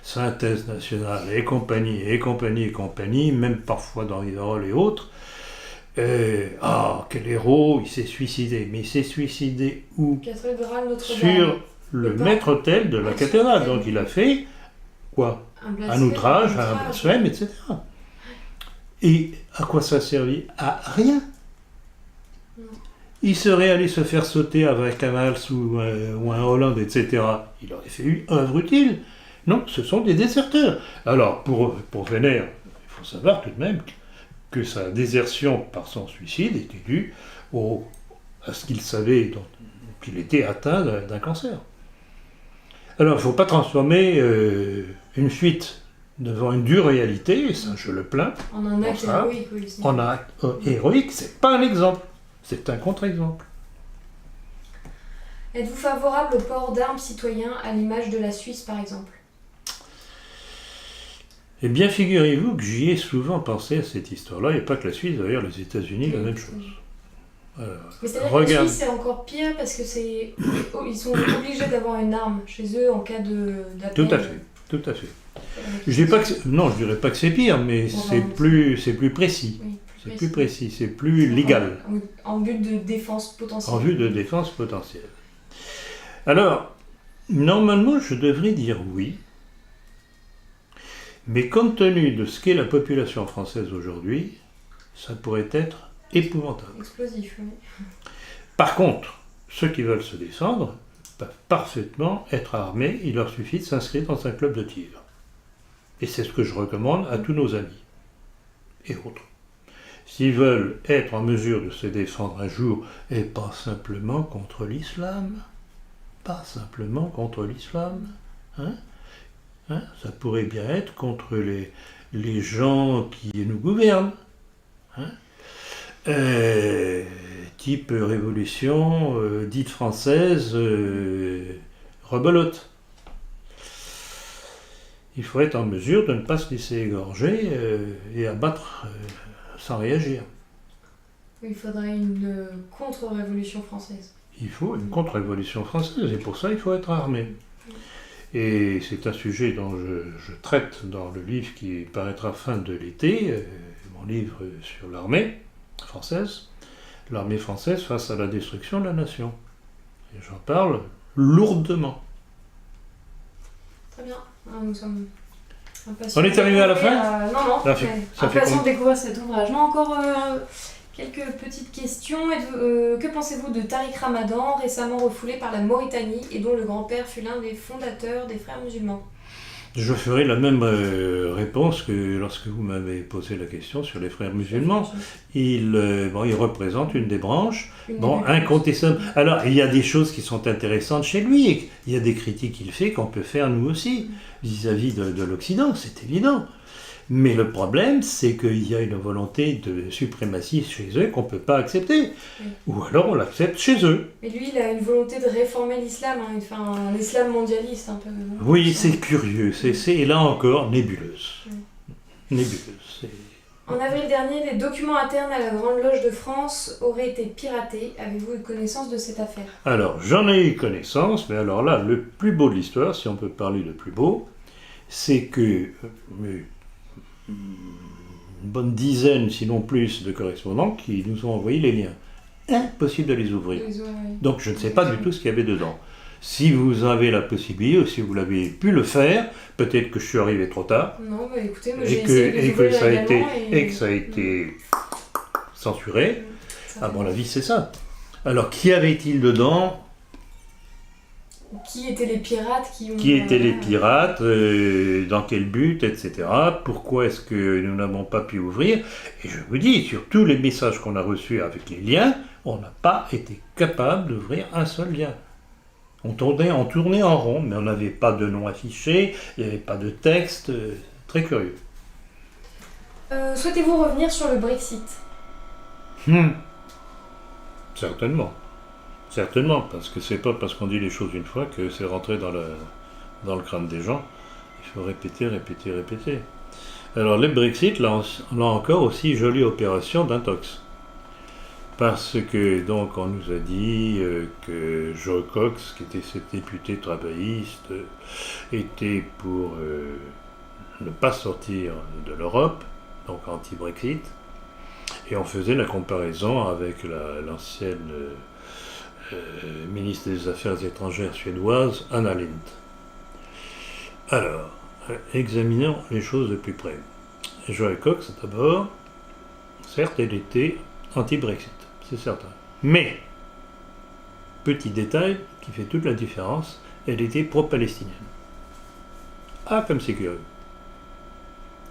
Synthèse nationale et compagnie, même parfois dans Rivarol et autres. Quel héros, il s'est suicidé. Mais il s'est suicidé où ? Cathédrale Notre-Dame. Sur le maître-autel de la cathédrale. Donc il a fait quoi ? Un outrage, un blasphème, etc. Et à quoi ça a servi ? À rien. Non. Il serait allé se faire sauter avec un Valls ou un Hollande, etc. Il aurait fait œuvre utile. Non, ce sont des déserteurs. Alors, pour Vénère, il faut savoir tout de même que sa désertion par son suicide était due à ce qu'il savait qu'il était atteint d'un cancer. Alors, il ne faut pas transformer une fuite devant une dure réalité, et ça je le plains. En un acte héroïque, oui. En un acte héroïque, c'est pas un exemple, c'est un contre-exemple. Êtes-vous favorable au port d'armes citoyens à l'image de la Suisse, par exemple ? Eh bien, figurez-vous que j'y ai souvent pensé à cette histoire-là, et pas que la Suisse, d'ailleurs, les États-Unis, la même chose. Mais c'est-à-dire que la Suisse, c'est encore pire parce que ils sont obligés d'avoir une arme chez eux en cas d'appel. Tout à fait. Je ne dirais pas que c'est pire, mais c'est plus précis. Oui, plus précis, c'est plus légal. En but de défense potentielle. En vue de défense potentielle. Alors, normalement, je devrais dire oui. Mais compte tenu de ce qu'est la population française aujourd'hui, ça pourrait être épouvantable. Explosif, oui. Par contre, ceux qui veulent se défendre peuvent parfaitement être armés, il leur suffit de s'inscrire dans un club de tir. Et c'est ce que je recommande à tous nos amis et autres. S'ils veulent être en mesure de se défendre un jour, et pas simplement contre l'islam, ça pourrait bien être contre les gens qui nous gouvernent. Type révolution dite française, rebelote. Il faut être en mesure de ne pas se laisser égorger et abattre sans réagir. Il faudrait une contre-révolution française. Il faut une contre-révolution française, et pour ça, il faut être armé. Et c'est un sujet dont je traite dans le livre qui paraîtra fin de l'été, mon livre sur l'armée française face à la destruction de la nation. Et j'en parle lourdement. Très bien. Nous sommes On est arrivé à la fin Non, impatient de découvrir cet ouvrage. Non, encore quelques petites questions. Que pensez-vous de Tariq Ramadan, récemment refoulé par la Mauritanie et dont le grand-père fut l'un des fondateurs des Frères musulmans? Je ferai la même réponse que lorsque vous m'avez posé la question sur les Frères musulmans. Il représente une des branches, incontestable. Alors, il y a des choses qui sont intéressantes chez lui. Il y a des critiques qu'il fait qu'on peut faire nous aussi, vis-à-vis de l'Occident, c'est évident. Mais le problème, c'est qu'il y a une volonté de suprématie chez eux qu'on ne peut pas accepter. Oui. Ou alors on l'accepte chez eux. Mais lui, il a une volonté de réformer l'islam, un islam mondialiste un peu. Oui, c'est curieux. C'est là encore nébuleuse. Nébuleuse. En avril dernier, les documents internes à la Grande Loge de France auraient été piratés. Avez-vous eu connaissance de cette affaire? Alors, j'en ai eu connaissance, mais alors là, le plus beau de l'histoire, si on peut parler de plus beau, c'est que... une bonne dizaine, sinon plus, de correspondants qui nous ont envoyé les liens. Impossible de les ouvrir. Donc je ne sais pas du tout ce qu'il y avait dedans. Si vous avez la possibilité, ou si vous l'avez pu le faire, peut-être que je suis arrivé trop tard. Non, mais écoutez, moi j'ai essayé de que ça a été censuré. À mon avis, c'est ça. Alors, qui avait-il dedans ? Qui étaient les pirates Qui étaient les pirates, dans quel but, etc. Pourquoi est-ce que nous n'avons pas pu ouvrir? Et je vous dis, sur tous les messages qu'on a reçus avec les liens, on n'a pas été capable d'ouvrir un seul lien. On tournait en rond, mais on n'avait pas de nom affiché, il n'y avait pas de texte, très curieux. Souhaitez-vous revenir sur le Brexit? Certainement. Certainement, parce que c'est pas parce qu'on dit les choses une fois que c'est rentré dans le crâne des gens. Il faut répéter. Alors le Brexit, là encore aussi, jolie opération d'intox. Parce que donc on nous a dit que Joe Cox, qui était ce député travailliste, était pour ne pas sortir de l'Europe, donc anti-Brexit. Et on faisait la comparaison avec l'ancienne... ministre des Affaires étrangères suédoise, Anna Lindh. Alors, examinons les choses de plus près. Joe Cox, d'abord, certes, elle était anti-Brexit, c'est certain. Mais, petit détail qui fait toute la différence, elle était pro-palestinienne. Ah, comme c'est curieux.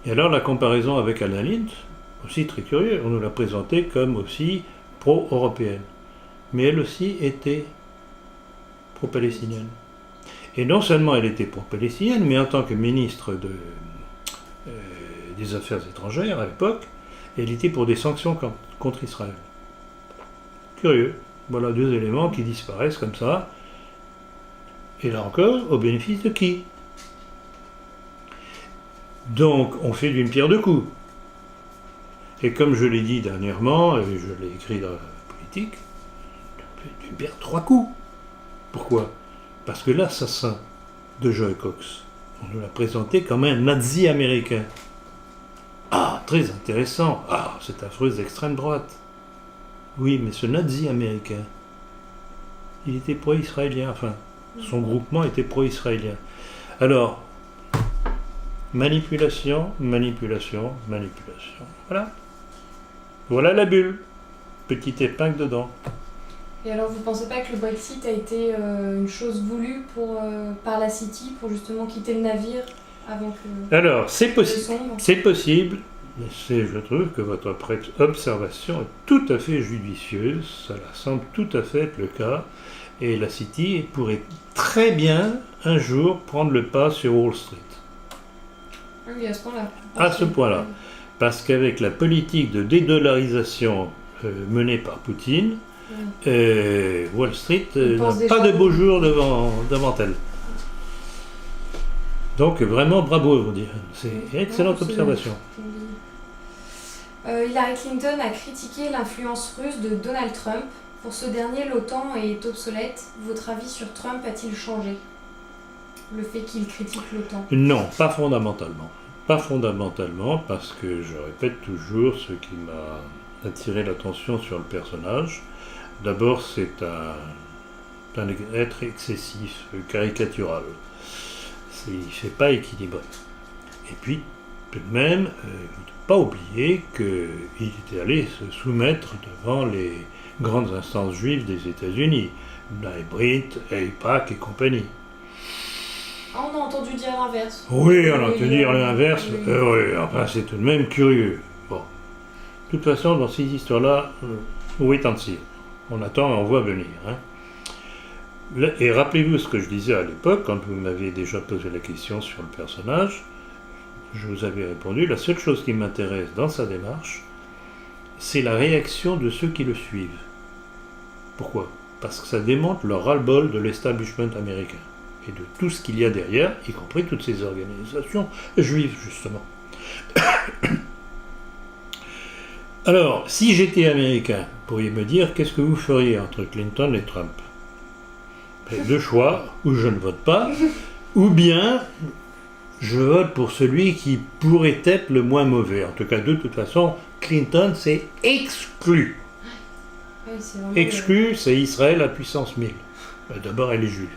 Et alors, la comparaison avec Anna Lindh, aussi très curieux, on nous l'a présentée comme aussi pro-européenne. Mais elle aussi était pro-palestinienne. Et non seulement elle était pro-palestinienne, mais en tant que ministre des Affaires étrangères à l'époque, elle était pour des sanctions contre Israël. Curieux. Voilà deux éléments qui disparaissent comme ça. Et là encore, au bénéfice de qui? Donc, on fait d'une pierre deux coups. Et comme je l'ai dit dernièrement, et je l'ai écrit dans la politique, d'une pierre trois coups. Pourquoi? Parce que l'assassin de Joe Cox, on nous l'a présenté comme un nazi américain. Ah, très intéressant. Ah, cette affreuse extrême droite. Oui, mais ce nazi américain, il était pro-israélien, enfin, son groupement était pro-israélien. Alors, manipulation. Voilà. Voilà la bulle. Petite épingle dedans. Et alors, vous ne pensez pas que le Brexit a été une chose voulue par la City pour justement quitter le navire avant que... Alors, c'est possible. Mais je trouve que votre observation est tout à fait judicieuse. Ça semble tout à fait être le cas. Et la City pourrait très bien, un jour, prendre le pas sur Wall Street. Oui, à ce point-là. À ce point-là. Parce qu'avec la politique de dédollarisation menée par Poutine, Wall Street n'a pense pas de déjà- beaux jours devant elle. Donc vraiment bravo, vous dire. C'est une excellente Non, c'est- observation. Hillary Clinton a critiqué l'influence russe de Donald Trump. Pour ce dernier, l'OTAN est obsolète. Votre avis sur Trump a-t-il changé? Le fait qu'il critique l'OTAN. Non, pas fondamentalement. Pas fondamentalement, parce que je répète toujours ce qui m'a attiré l'attention sur le personnage. D'abord, c'est un être excessif, caricatural. Il ne fait pas équilibré. Et puis, tout de même, il ne faut pas oublier qu'il était allé se soumettre devant les grandes instances juives des États-Unis, Brit, AIPAC et compagnie. Ah, on a entendu dire l'inverse. Oui, on a entendu dire l'inverse. Oui. Oui, enfin, c'est tout de même curieux. Bon. De toute façon, dans ces histoires-là, wait and see. On attend et on voit venir. Hein. Et rappelez-vous ce que je disais à l'époque, quand vous m'aviez déjà posé la question sur le personnage, je vous avais répondu, la seule chose qui m'intéresse dans sa démarche, c'est la réaction de ceux qui le suivent. Pourquoi? Parce que ça démontre le ras-le-bol de l'establishment américain et de tout ce qu'il y a derrière, y compris toutes ces organisations juives, justement. Alors, si j'étais américain, vous pourriez me dire, qu'est-ce que vous feriez entre Clinton et Trump? Deux choix, ou je ne vote pas, ou bien je vote pour celui qui pourrait être le moins mauvais. En tout cas, de toute façon, Clinton, c'est exclu. Oui, c'est vraiment Exclu, c'est Israël à puissance 1000. D'abord, elle est juive,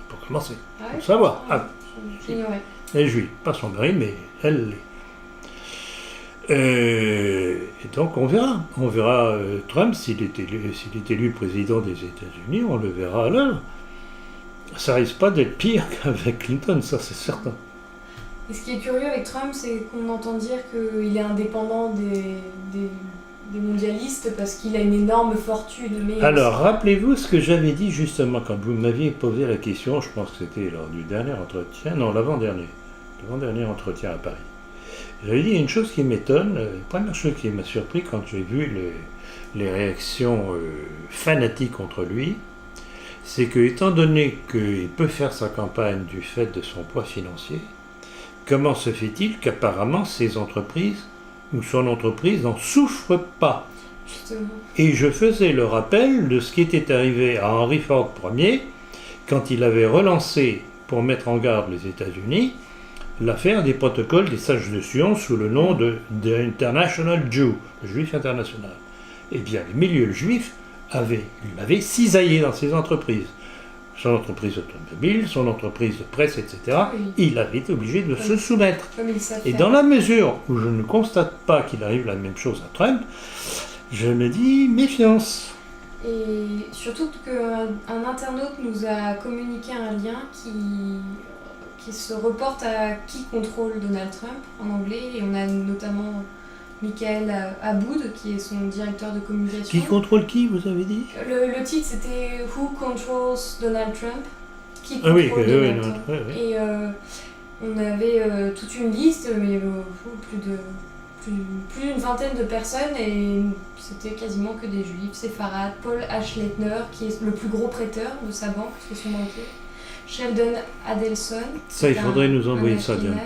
pour commencer. Ah Faut oui, savoir. Ah, j'ignorais. Elle est juive, pas son mari, mais elle l'est. Et donc on verra. On verra Trump, s'il est élu président des États-Unis, on le verra alors. Ça risque pas d'être pire qu'avec Clinton, ça c'est certain. Et ce qui est curieux avec Trump, c'est qu'on entend dire qu'il est indépendant des mondialistes parce qu'il a une énorme fortune. Mais Alors rappelez-vous ce que j'avais dit justement quand vous m'aviez posé la question, je pense que c'était lors du dernier entretien, non l'avant-dernier entretien à Paris. J'avais dit une chose qui m'étonne, la première chose qui m'a surpris quand j'ai vu les réactions fanatiques contre lui, c'est que, étant donné qu'il peut faire sa campagne du fait de son poids financier, comment se fait-il qu'apparemment ses entreprises ou son entreprise n'en souffrent pas? justement. Et je faisais le rappel de ce qui était arrivé à Henry Ford Ier quand il avait relancé, pour mettre en garde les États-Unis, l'affaire des protocoles des sages de Sion sous le nom de International Jew, le juif international. Eh bien, les milieux juifs l'avaient cisaillé dans ses entreprises. Son entreprise automobile, son entreprise de presse, etc. Oui. Il avait été obligé de se soumettre. Comme ils savent Et faire. dans la mesure où je ne constate pas qu'il arrive la même chose à Trump, je me dis méfiance. Et surtout qu'un internaute nous a communiqué un lien qui se reporte à qui contrôle Donald Trump en anglais. Et on a notamment Michael Aboud, qui est son directeur de communication. Qui contrôle qui, vous avez dit? Le titre c'était Who Controls Donald Trump? Qui Ah oui, contrôle oui, Donald oui, Trump? oui, oui. Et on avait toute une liste, mais il y avait plus d'une vingtaine de personnes et c'était quasiment que des juifs. Séfarades, Paul H. Leitner, qui est le plus gros prêteur de sa banque, c'est son banquier. Sheldon Adelson. Ça, il faudrait nous envoyer ça, Diane.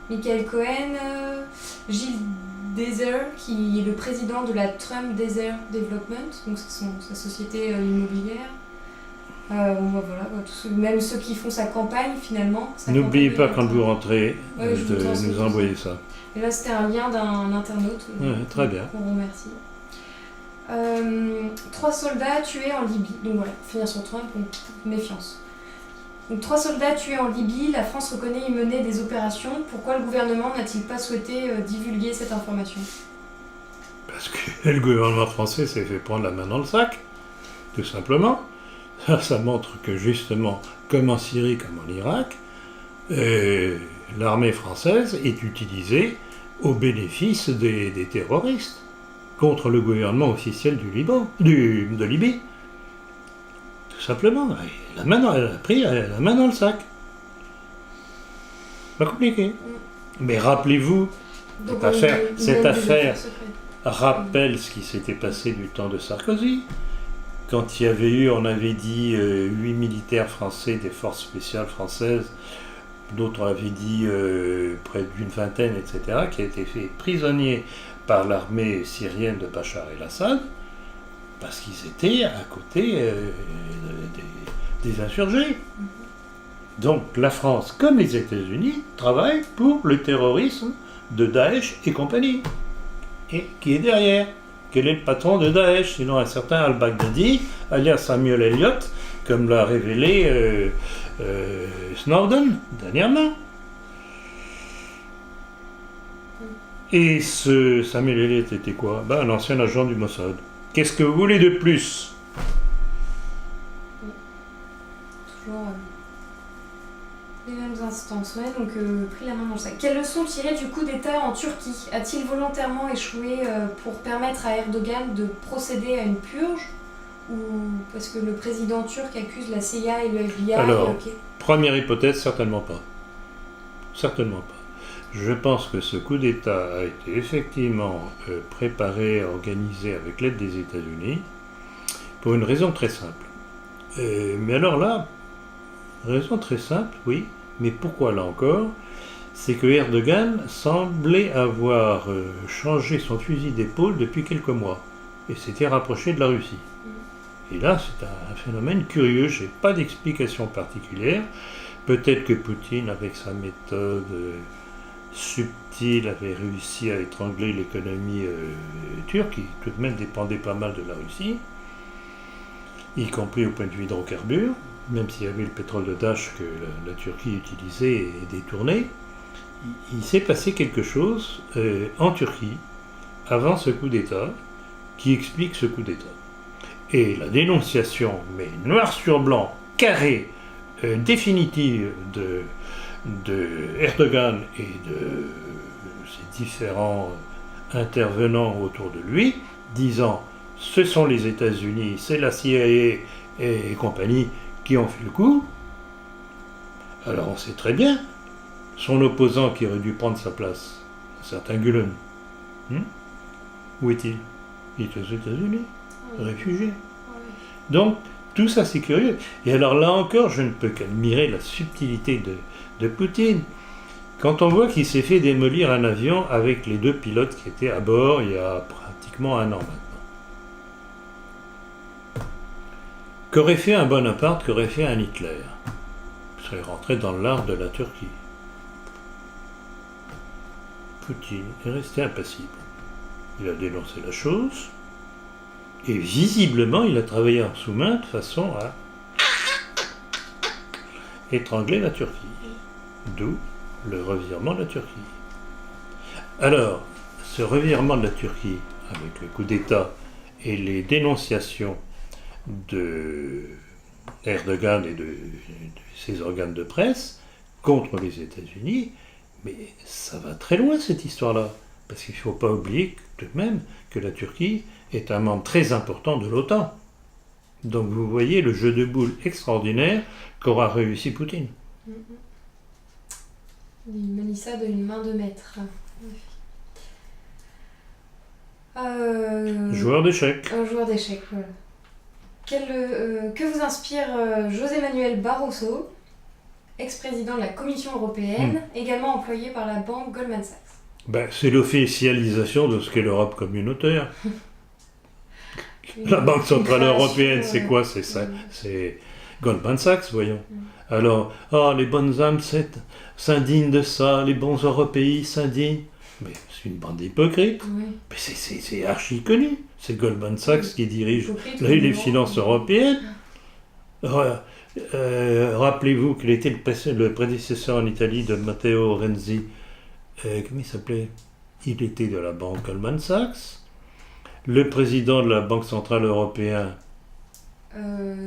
Michael Cohen, Gilles Deser, qui est le président de la Trump Desert Development, donc c'est sa société immobilière. Voilà, même ceux qui font sa campagne finalement. N'oubliez pas quand vous rentrez Ouais, je vous de transmets nous tout envoyer ça. Et là, c'était un lien d'un internaute. Ouais, très bien. On remercie. 3 soldats tués en Libye. Donc voilà, pour finir sur Trump, donc méfiance. Donc 3 soldats tués en Libye, la France reconnaît y mener des opérations. Pourquoi le gouvernement n'a-t-il pas souhaité divulguer cette information? Parce que le gouvernement français s'est fait prendre la main dans le sac, tout simplement. Ça montre que justement, comme en Syrie, comme en Irak, l'armée française est utilisée au bénéfice des terroristes contre le gouvernement officiel du Liban, de Libye. Tout simplement. Elle a pris la main dans le sac. Pas compliqué. Mais rappelez-vous, Donc, cette affaire rappelle ce qui s'était passé du temps de Sarkozy. Quand il y avait eu, on avait dit 8 militaires français des forces spéciales françaises, d'autres avaient dit près d'une vingtaine, etc., qui a été fait prisonniers par l'armée syrienne de Bachar el-Assad, parce qu'ils étaient à côté des insurgés. Donc la France, comme les États-Unis, travaille pour le terrorisme de Daesh et compagnie. Et qui est derrière? Quel est le patron de Daesh? Sinon un certain al-Baghdadi, alias Samuel Elliott, comme l'a révélé Snowden dernièrement. Et ce Samuel Elliott était quoi? Un ancien agent du Mossad. Qu'est-ce que vous voulez de plus? Toujours les mêmes instances, ouais, donc pris la main dans le sac. Quelle leçon tirer du coup d'État en Turquie? A-t-il volontairement échoué pour permettre à Erdogan de procéder à une purge? Ou parce que le président turc accuse la CIA et le FBI? Alors, première hypothèse, certainement pas. Certainement pas. Je pense que ce coup d'État a été effectivement préparé, organisé avec l'aide des États-Unis, pour une raison très simple. Mais alors là, raison très simple, oui, mais pourquoi là encore? C'est que Erdogan semblait avoir changé son fusil d'épaule depuis quelques mois, et s'était rapproché de la Russie. Et là, c'est un phénomène curieux, je n'ai pas d'explication particulière. Peut-être que Poutine, avec sa méthode subtile, avait réussi à étrangler l'économie turque, qui tout de même dépendait pas mal de la Russie, y compris au point de vue hydrocarbures, même s'il y avait le pétrole de Daesh que la Turquie utilisait et détournait. Il s'est passé quelque chose en Turquie, avant ce coup d'État, qui explique ce coup d'État. Et la dénonciation, mais noir sur blanc, carré, définitive de Erdogan et de ses différents intervenants autour de lui, disant ce sont les États-Unis, c'est la CIA et compagnie qui ont fait le coup. Alors on sait très bien, son opposant qui aurait dû prendre sa place, un certain Gülen, où est-il? Il est aux États-Unis, réfugié. Donc, tout ça c'est curieux. Et alors là encore, je ne peux qu'admirer la subtilité de Poutine. Quand on voit qu'il s'est fait démolir un avion avec les 2 pilotes qui étaient à bord il y a pratiquement 1 an maintenant. Qu'aurait fait un Bonaparte, qu'aurait fait un Hitler? Il serait rentré dans l'art de la Turquie. Poutine est resté impassible. Il a dénoncé la chose, et visiblement il a travaillé en sous-main de façon à étrangler la Turquie. D'où le revirement de la Turquie. Alors, ce revirement de la Turquie, avec le coup d'État et les dénonciations de Erdogan et de ses organes de presse contre les États-Unis, mais ça va très loin cette histoire-là. Parce qu'il ne faut pas oublier tout de même que la Turquie est un membre très important de l'OTAN. Donc vous voyez le jeu de boules extraordinaire qu'aura réussi Poutine. Il manie ça d'une main de maître. Joueur d'échecs. Un joueur d'échecs, voilà. Que vous inspire José Manuel Barroso, ex-président de la Commission européenne, également employé par la banque Goldman Sachs? C'est l'officialisation de ce qu'est l'Europe communautaire. La Banque Centrale Européenne, c'est quoi? C'est ça. C'est Goldman Sachs, voyons. Alors, les bonnes âmes s'indignent de ça, les bons Européens s'indignent. Mais c'est une bande d'hypocrites. Oui. Mais c'est archi connu. C'est Goldman Sachs qui dirige les finances européennes. Rappelez-vous qu'il était le prédécesseur en Italie de Matteo Renzi. Comment il s'appelait? Il était de la banque Goldman Sachs. Le président de la Banque Centrale Européenne,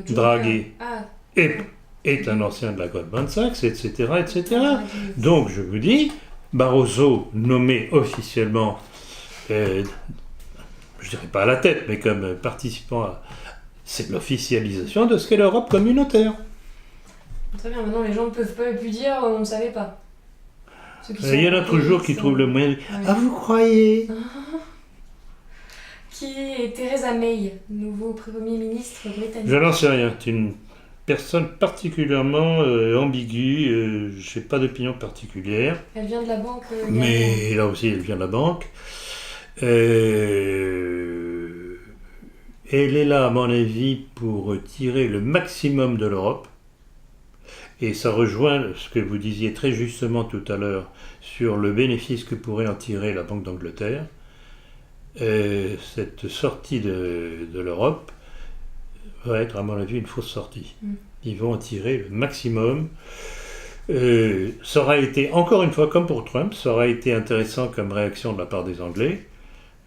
Draghi, est un ancien de la Goldman Sachs, etc. etc. Donc, je vous dis, Barroso, nommé officiellement, je ne dirais pas à la tête, mais comme participant c'est l'officialisation de ce qu'est l'Europe communautaire. Très bien, maintenant les gens ne peuvent pas plus dire on ne savait pas. Il y en a toujours qui trouvent le moyen. Ah, vous croyez? Qui est Theresa May, nouveau Premier ministre britannique? Je n'en sais rien. C'est une personne particulièrement ambiguë. Je n'ai pas d'opinion particulière. Elle vient de la banque. Mais là aussi, elle vient de la banque. Elle est là, à mon avis, pour tirer le maximum de l'Europe. Et ça rejoint ce que vous disiez très justement tout à l'heure sur le bénéfice que pourrait en tirer la Banque d'Angleterre. Cette sortie de l'Europe va être, à mon avis, une fausse sortie. Ils vont en tirer le maximum. Ça aura été, encore une fois, comme pour Trump, ça aura été intéressant comme réaction de la part des Anglais,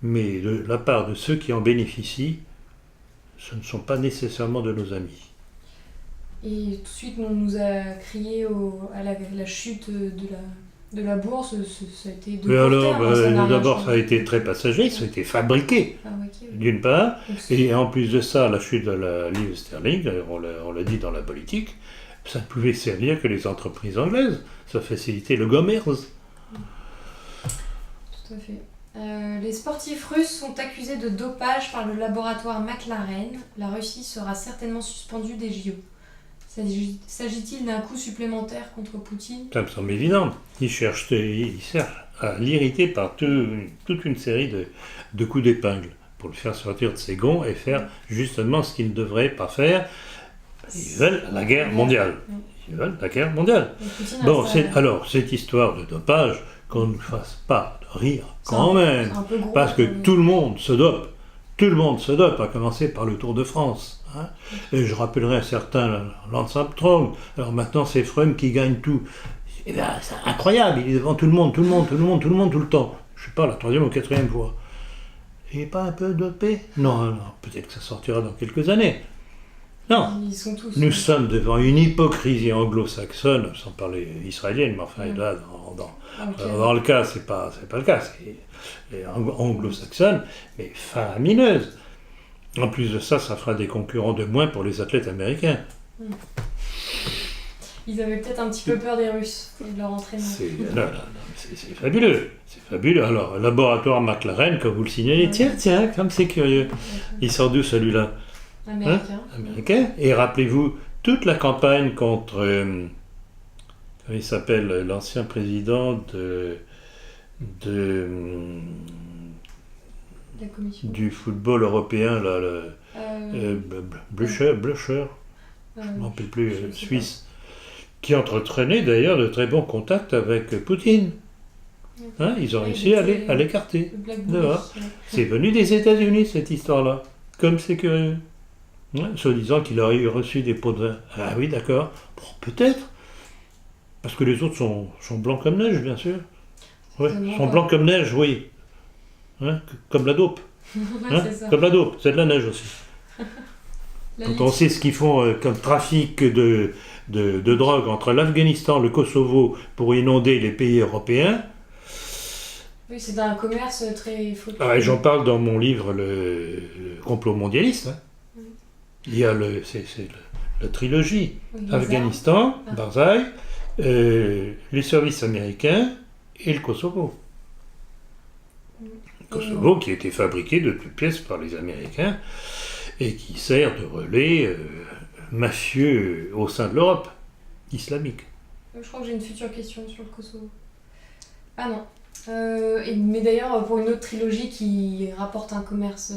mais de la part de ceux qui en bénéficient, ce ne sont pas nécessairement de nos amis. Et tout de suite, on nous a crié à la chute de la bourse, ça a été de court terme. D'abord, ça a été très passager, ça a été fabriqué, d'une part, et en plus de ça, la chute de la livre sterling, on l'a dit dans la politique, ça ne pouvait servir que les entreprises anglaises, ça facilitait le commerce. Tout à fait. Les sportifs russes sont accusés de dopage par le laboratoire McLaren. La Russie sera certainement suspendue des JO. S'agit-il d'un coup supplémentaire contre Poutine? Ça me semble évident. Il cherche à l'irriter par toute une série de coups d'épingle pour le faire sortir de ses gonds et faire justement ce qu'il ne devrait pas faire. Ils veulent la guerre mondiale. Ils veulent la guerre mondiale. Bon, alors, cette histoire de dopage, qu'on ne fasse pas rire quand même, parce que tout le monde se dope. Tout le monde se dope, à commencer par le Tour de France. Hein. Et je rappellerai un certain Lance Armstrong. Alors maintenant, c'est Froome qui gagne tout. Eh bien, c'est incroyable, il est devant tout le monde, tout le temps. Je ne sais pas, la 3e ou 4e fois. Il n'est pas un peu dopé? Non, peut-être que ça sortira dans quelques années. Non, ils sont tous, nous sommes devant une hypocrisie anglo-saxonne, sans parler israélienne, mais enfin là, dans le cas, c'est pas le cas, c'est anglo-saxonne, mais faramineuse. En plus de ça, ça fera des concurrents de moins pour les athlètes américains. Ils avaient peut-être un petit peu peur des Russes et de leur entraînement. C'est fabuleux. C'est fabuleux. Alors, laboratoire McLaren, comme vous le signalez, tiens, comme c'est curieux. Il sort d'où celui-là? Américain. Et rappelez-vous, toute la campagne contre, comment il s'appelle, l'ancien président du football européen, là, Blücher, je ne m'en rappelle plus, Suisse, qui entretenait d'ailleurs de très bons contacts avec Poutine. Hein, ils ont réussi à l'écarter. C'est venu des États-Unis, cette histoire-là. Comme c'est curieux. Se disant qu'il aurait eu reçu des pots de vin. Ah oui, d'accord. Bon, peut-être. Parce que les autres sont blancs comme neige, bien sûr. Oui, sont blancs comme neige, oui. Hein, comme la dope. Comme la dope, c'est de la neige aussi. Quand on sait ce qu'ils font comme trafic de drogue entre l'Afghanistan, le Kosovo, pour inonder les pays européens. Oui, c'est un commerce très focus. J'en parle dans mon livre, le complot mondialiste. Hein. Il y a la trilogie, Afghanistan, Barzai, les services américains et le Kosovo. Kosovo qui a été fabriqué de toutes pièces par les Américains et qui sert de relais mafieux au sein de l'Europe islamique. Je crois que j'ai une future question sur le Kosovo. Ah non. Mais d'ailleurs, pour une autre trilogie qui rapporte un commerce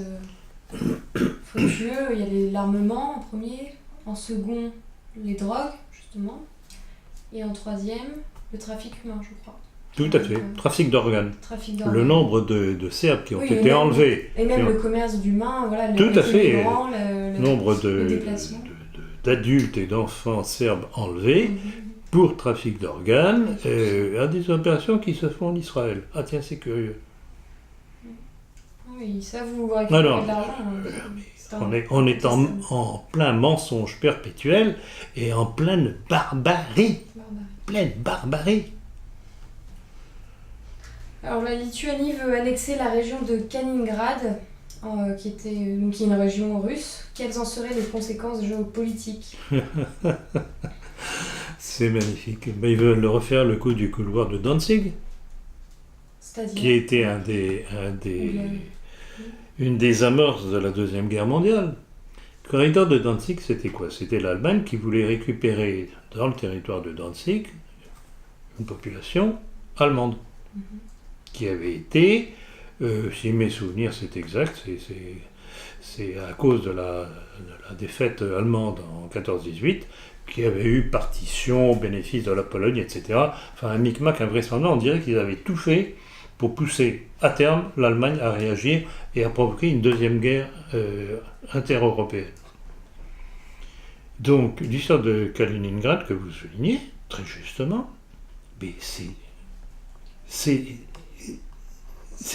fructueux, il y a l'armement en premier, en second, les drogues, justement, et en troisième, le trafic humain, je crois. Tout à fait, trafic d'organes. Le nombre de Serbes qui ont été enlevés. Et même le commerce d'humains, voilà, tout à fait. Migrants, le nombre d'adultes et d'enfants serbes enlevés pour trafic d'organes à des opérations qui se font en Israël. Ah tiens, c'est curieux. Oui, ça vous récupérez de l'argent. On est en plein mensonge perpétuel et en pleine barbarie. Pleine barbarie. Alors la Lituanie veut annexer la région de Kaliningrad, qui est une région russe. Quelles en seraient les conséquences géopolitiques? C'est magnifique. Ils veulent refaire le coup du couloir de Danzig, qui a été un des une des amorces de la Deuxième Guerre mondiale. Le corridor de Danzig, c'était quoi? C'était l'Allemagne qui voulait récupérer dans le territoire de Danzig une population allemande, qui avait été, si mes souvenirs c'est exact, c'est à cause de la défaite allemande en 14-18, qui avait eu partition au bénéfice de la Pologne, etc. Enfin, un micmac invraisemblable, on dirait qu'ils avaient tout fait pour pousser à terme l'Allemagne à réagir et à provoquer une deuxième guerre inter-européenne. Donc, l'histoire de Kaliningrad que vous soulignez, très justement, mais c'est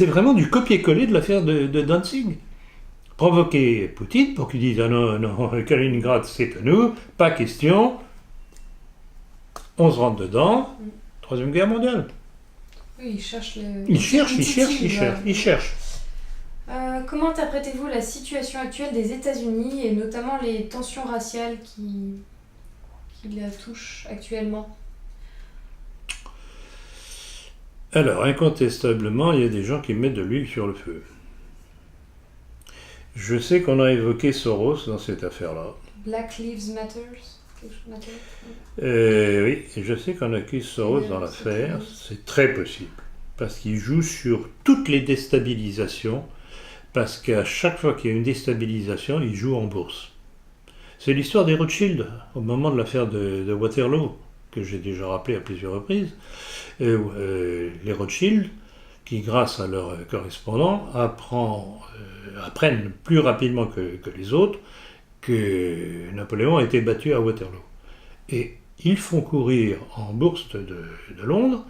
vraiment du copier-coller de l'affaire de Danzig. Provoquer Poutine pour qu'il dise « Ah non, non, Kaliningrad c'est à nous, pas question, on se rentre dedans, Troisième Guerre mondiale ». Oui, il cherche Il cherche. Comment interprétez-vous la situation actuelle des États-Unis et notamment les tensions raciales qui la touchent actuellement? Alors, incontestablement, il y a des gens qui mettent de l'huile sur le feu. Je sais qu'on a évoqué Soros dans cette affaire-là. Black Lives Matter. Oui, je sais qu'on accuse Soros dans l'affaire, c'est très possible. Parce qu'il joue sur toutes les déstabilisations, parce qu'à chaque fois qu'il y a une déstabilisation, il joue en bourse. C'est l'histoire des Rothschild, au moment de l'affaire de Waterloo, que j'ai déjà rappelé à plusieurs reprises. Les Rothschild, qui grâce à leurs correspondants apprennent plus rapidement que les autres que Napoléon a été battu à Waterloo. Et ils font courir en bourse de Londres,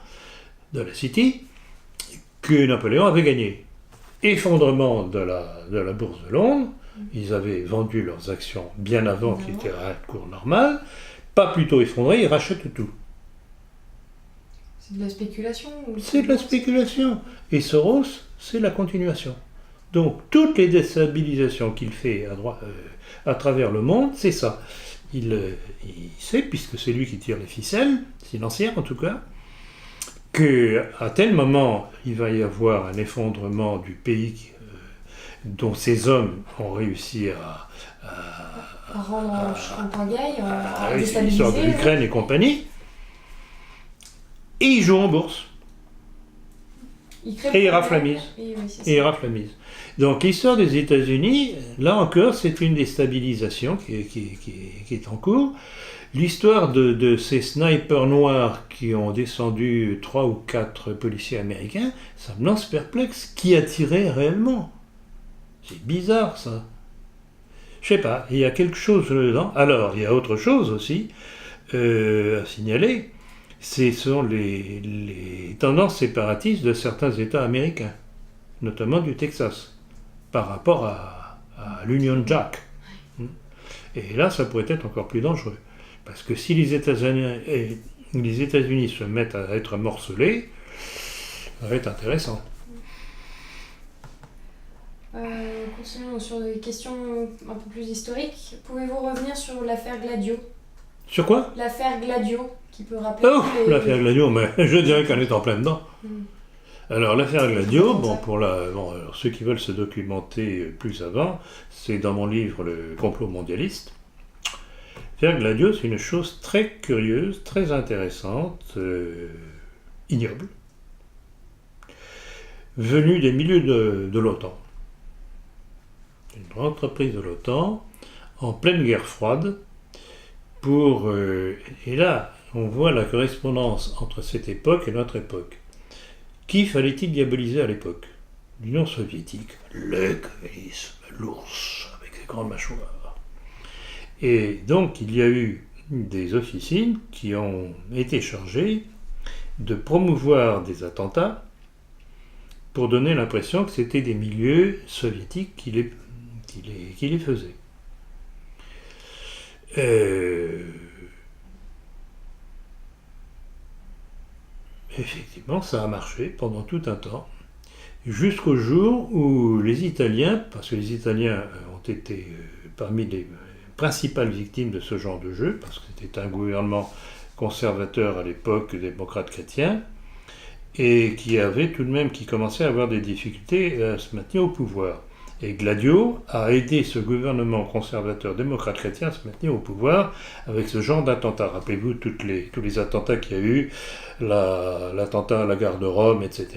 de la City, que Napoléon avait gagné. Effondrement de la bourse de Londres, ils avaient vendu leurs actions bien avant, qui étaient à un cours normal, pas plutôt effondré, ils rachètent tout. C'est de la spéculation C'est de la spéculation. Et Soros, c'est la continuation. Donc, toutes les déstabilisations qu'il fait à travers le monde, c'est ça. Il sait, puisque c'est lui qui tire les ficelles, financières en tout cas, qu'à tel moment, il va y avoir un effondrement du pays dont ces hommes ont réussi à rendre en pagaille, à déstabiliser. L'histoire de l'Ukraine et compagnie. Et il joue en bourse. Et il rafle la mise. Donc l'histoire des États-Unis, là encore, c'est une déstabilisation qui est en cours. L'histoire de ces snipers noirs qui ont descendu 3 ou 4 policiers américains, ça me lance perplexe. Qui a tiré réellement? C'est bizarre, ça. Je sais pas, il y a quelque chose dedans. Alors, il y a autre chose aussi à signaler. Ce sont les tendances séparatistes de certains États américains, notamment du Texas, par rapport à l'Union Jack. Et là, ça pourrait être encore plus dangereux. Parce que si les États-Unis se mettent à être morcelés, ça va être intéressant. Continuons sur des questions un peu plus historiques. Pouvez-vous revenir sur l'affaire Gladio? Sur quoi? L'affaire Gladio, qui peut rappeler... Oh, l'affaire Gladio, mais je dirais qu'on est en plein dedans. Alors, l'affaire Gladio, alors, ceux qui veulent se documenter plus avant, c'est dans mon livre Le complot mondialiste. L'affaire Gladio, c'est une chose très curieuse, très intéressante, ignoble, venue des milieux de l'OTAN. Une entreprise de l'OTAN, en pleine guerre froide, et là, on voit la correspondance entre cette époque et notre époque. Qui fallait-il diaboliser à l'époque? L'Union soviétique, le communisme, l'ours, avec ses grandes mâchoires. Et donc, il y a eu des officines qui ont été chargées de promouvoir des attentats pour donner l'impression que c'était des milieux soviétiques qui les faisaient. Effectivement, ça a marché pendant tout un temps, jusqu'au jour où les Italiens, parce que les Italiens ont été parmi les principales victimes de ce genre de jeu, parce que c'était un gouvernement conservateur à l'époque, démocrate chrétien, et qui commençait à avoir des difficultés à se maintenir au pouvoir. Et Gladio a aidé ce gouvernement conservateur démocrate chrétien à se maintenir au pouvoir avec ce genre d'attentats. Rappelez-vous tous les attentats qu'il y a eu, l'attentat à la gare de Rome, etc.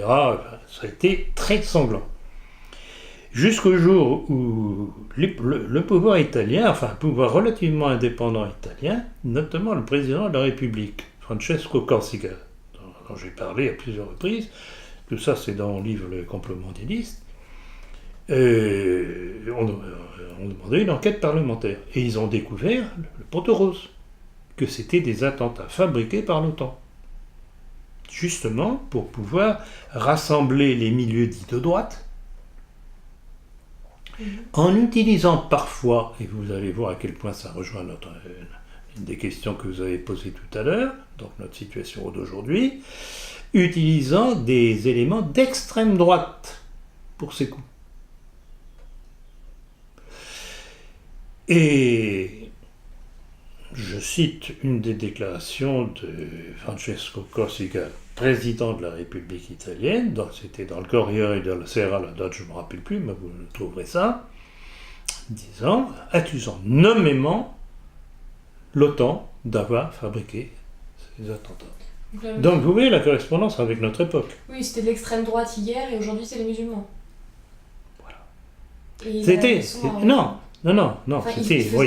Ça a été très sanglant. Jusqu'au jour où le pouvoir italien, enfin un pouvoir relativement indépendant italien, notamment le président de la République, Francesco Cossiga, dont j'ai parlé à plusieurs reprises, tout ça c'est dans mon livre Le complot mondialiste, ont demandé une enquête parlementaire. Et ils ont découvert, le Ponto Rose, que c'était des attentats fabriqués par l'OTAN. Justement pour pouvoir rassembler les milieux dits de droite, en utilisant parfois, et vous allez voir à quel point ça rejoint une des questions que vous avez posées tout à l'heure, donc notre situation d'aujourd'hui, utilisant des éléments d'extrême droite pour ces coups. Et je cite une des déclarations de Francesco Cossiga, président de la République italienne, c'était dans le Corriere della Sera, la date je ne me rappelle plus, mais vous trouverez ça, disant, accusant nommément l'OTAN d'avoir fabriqué ces attentats. Donc vous voyez la correspondance avec notre époque. Oui, c'était l'extrême droite hier et aujourd'hui c'est les musulmans. Voilà. Et Non, enfin,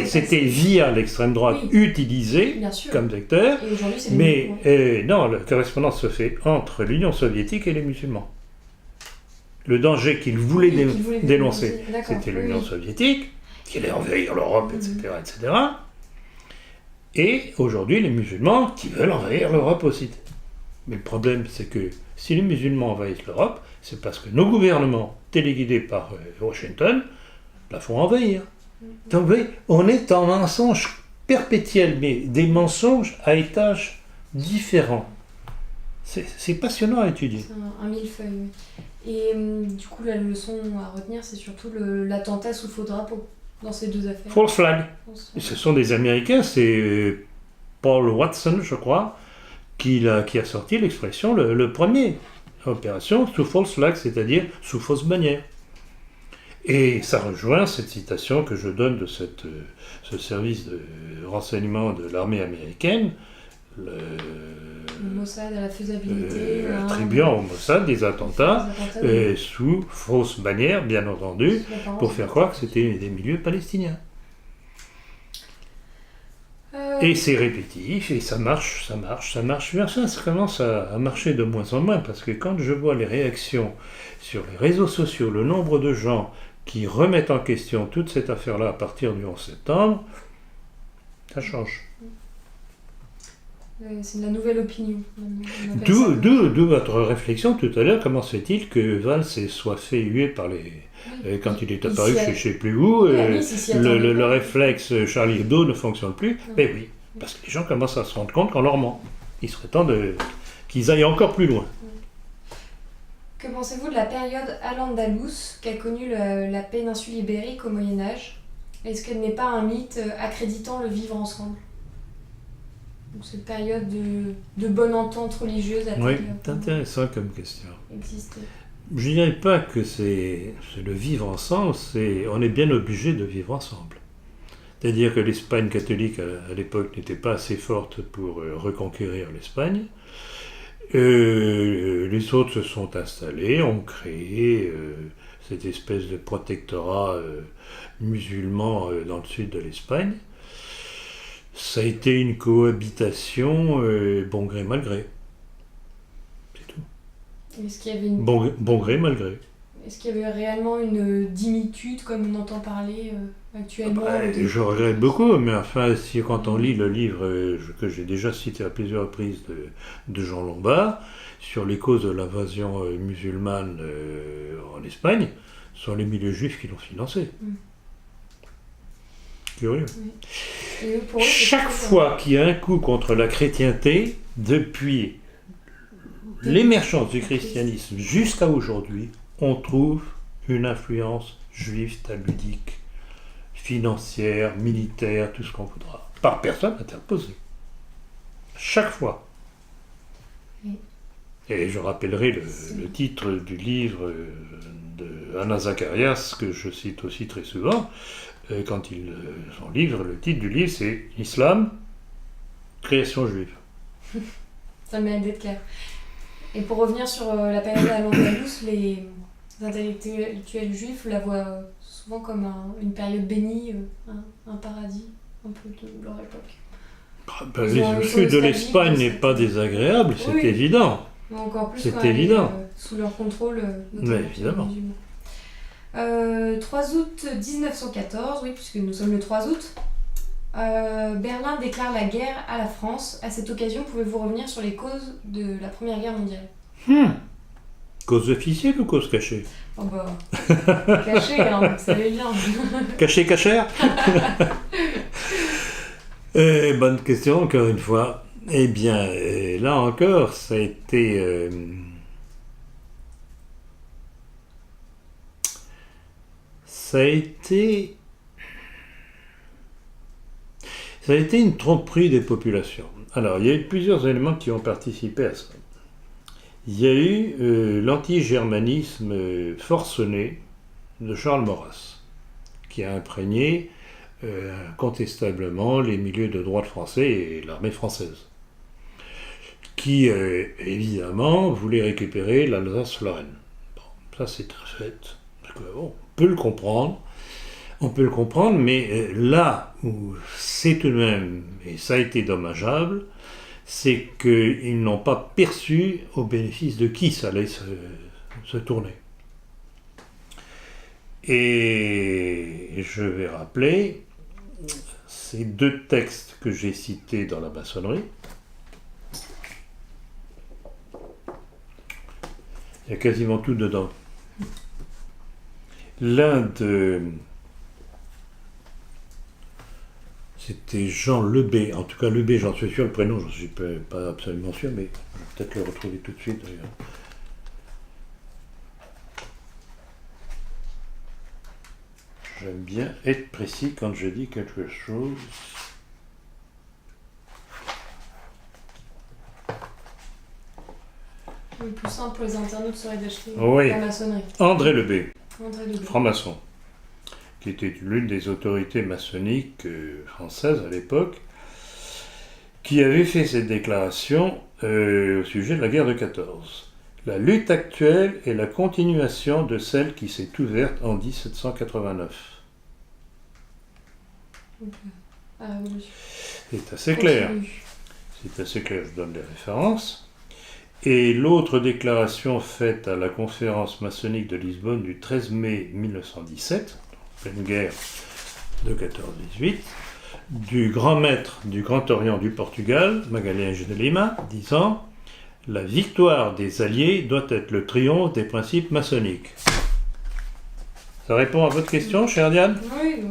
c'était via l'extrême droite utilisée comme vecteur, mais non, la correspondance se fait entre l'Union soviétique et les musulmans. Le danger qu'ils voulaient dénoncer, c'était l'Union soviétique, qui allait envahir l'Europe, etc. Et aujourd'hui, les musulmans qui veulent envahir l'Europe aussi. Mais le problème, c'est que si les musulmans envahissent l'Europe, c'est parce que nos gouvernements, téléguidés par Washington, la font envahir. Donc, vous voyez, on est en mensonge perpétuel, mais des mensonges à étages différents. C'est passionnant à étudier. C'est un millefeuille, oui. Et du coup, la leçon à retenir, c'est surtout l'attentat sous faux drapeau dans ces deux affaires. False flag. Ce sont des Américains, c'est Paul Watson, je crois, qui a sorti l'expression, le premier. Opération sous false flag, c'est-à-dire sous fausse bannière. Et ça rejoint cette citation que je donne de ce service de renseignement de l'armée américaine, le Mossad à la faisabilité, attribuant au Mossad des attentats sous fausse bannière, bien entendu, pour faire croire que c'était des milieux palestiniens. Et c'est répétitif, et ça marche. Mais ça commence à marcher de moins en moins, parce que quand je vois les réactions sur les réseaux sociaux, le nombre de gens qui remettent en question toute cette affaire-là à partir du 11 septembre, ça change. C'est de la nouvelle opinion. D'où votre réflexion tout à l'heure, comment se fait-il que Valls soit fait huer par les... quand il est apparu je ne sais plus où, le réflexe Charlie Hebdo ne fonctionne plus. Mais oui, parce que les gens commencent à se rendre compte qu'on leur ment. Il serait temps qu'ils aillent encore plus loin. Que pensez-vous de la période al-Andalus qu'a connue la péninsule ibérique au Moyen-Âge ? Est-ce qu'elle n'est pas un mythe accréditant le vivre ensemble ? Donc cette période de bonne entente religieise oui, c'est intéressant comme question. Existait. Je ne dirais pas que c'est le vivre ensemble, on est bien obligé de vivre ensemble. C'est-à-dire que l'Espagne catholique à l'époque n'était pas assez forte pour reconquérir l'Espagne. Les autres se sont installés, ont créé cette espèce de protectorat musulman dans le sud de l'Espagne. Ça a été une cohabitation bon gré mal gré. C'est tout. Est-ce qu'il y avait bon gré mal gré. Est-ce qu'il y avait réellement une dimitude comme on entend parler actuellement Je regrette beaucoup, mais enfin, quand on lit le livre que j'ai déjà cité à plusieurs reprises de Jean Lombard, sur les causes de l'invasion musulmane en Espagne, ce sont les milieux juifs qui l'ont financé. Curieux. Oui. Chaque fois qu'il y a un coup contre la chrétienté, depuis l'émergence du christianisme jusqu'à aujourd'hui, on trouve une influence juive talmudique, financière, militaire, tout ce qu'on voudra, par personne interposée. Chaque fois. Et je rappellerai le titre du livre de Anna Zacharias, que je cite aussi très souvent, son livre, le titre du livre, c'est « Islam, création juive ». Ça mérite d'être clair. Et pour revenir sur la période à l'Andalous, les intellectuels juifs la voient souvent comme une période bénie, un paradis, un peu de leur époque. Le sud de l'Espagne n'est pas désagréable, c'est évident. Mais encore plus c'est quand évident. Sous leur contrôle, mais évidemment. 3 août 1914, oui, puisque nous sommes le 3 août, Berlin déclare la guerre à la France. À cette occasion, pouvez-vous revenir sur les causes de la Première Guerre mondiale? Cause officielle ou cause cachée? Oh bah, cachée, hein, vous savez bien. Cachée, cachère. Bonne question, encore une fois. Eh bien, là encore, ça a été... Ça a été une tromperie des populations. Alors, il y a eu plusieurs éléments qui ont participé à ça. Il y a eu l'anti-germanisme forcené de Charles Maurras, qui a imprégné incontestablement les milieux de droite français et l'armée française, qui, évidemment, voulait récupérer l'Alsace-Lorraine. Bon, ça c'est très fait. On peut le comprendre, mais là où c'est tout de même, et ça a été dommageable, c'est qu'ils n'ont pas perçu au bénéfice de qui ça allait se tourner. Et je vais rappeler ces 2 textes que j'ai cités dans la maçonnerie. Il y a quasiment tout dedans. L'un c'était Jean Lebé, en tout cas Lebé, j'en suis sûr, le prénom, j'en suis pas absolument sûr, mais je vais peut-être le retrouver tout de suite d'ailleurs. J'aime bien être précis quand je dis quelque chose. Le plus simple pour les internautes serait d'acheter la maçonnerie. André Lebé, franc-maçon, qui était l'une des autorités maçonniques françaises à l'époque, qui avait fait cette déclaration au sujet de la guerre de 14. La lutte actuelle est la continuation de celle qui s'est ouverte en 1789. C'est assez clair. C'est assez clair, je donne les références. Et l'autre déclaration faite à la conférence maçonnique de Lisbonne du 13 mai 1917, en pleine guerre de 14-18, du grand maître du Grand Orient du Portugal, Magalhães de Lima, disant « La victoire des Alliés doit être le triomphe des principes maçonniques ». Ça répond à votre question, chère Diane? Oui,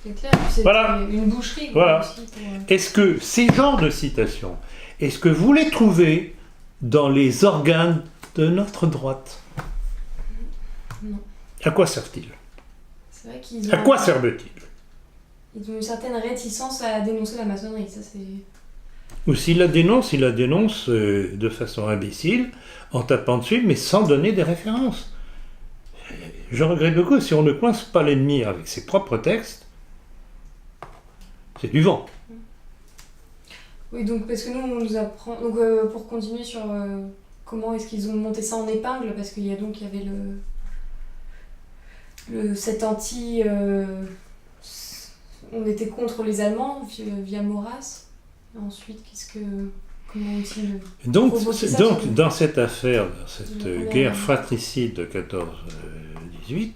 c'est clair. C'est une boucherie. Voilà. Aussi pour... Est-ce que ces genres de citations, est-ce que vous les trouvez dans les organes de notre droite? Non. À quoi servent-ils? C'est vrai qu'ils ont... À quoi servent-ils? Ils ont une certaine réticence à dénoncer la maçonnerie, ça c'est... Ou s'ils la dénoncent, de façon imbécile, en tapant dessus, mais sans donner des références. Je regrette beaucoup, si on ne coince pas l'ennemi avec ses propres textes, c'est du vent. Oui, donc parce que nous, on nous apprend... Donc pour continuer sur comment est-ce qu'ils ont monté ça en épingle, parce qu'il y avait cet anti... on était contre les Allemands via Maurras. Et ensuite, comment ont-ils... Donc dans cette affaire, dans cette guerre fratricide de 14-18,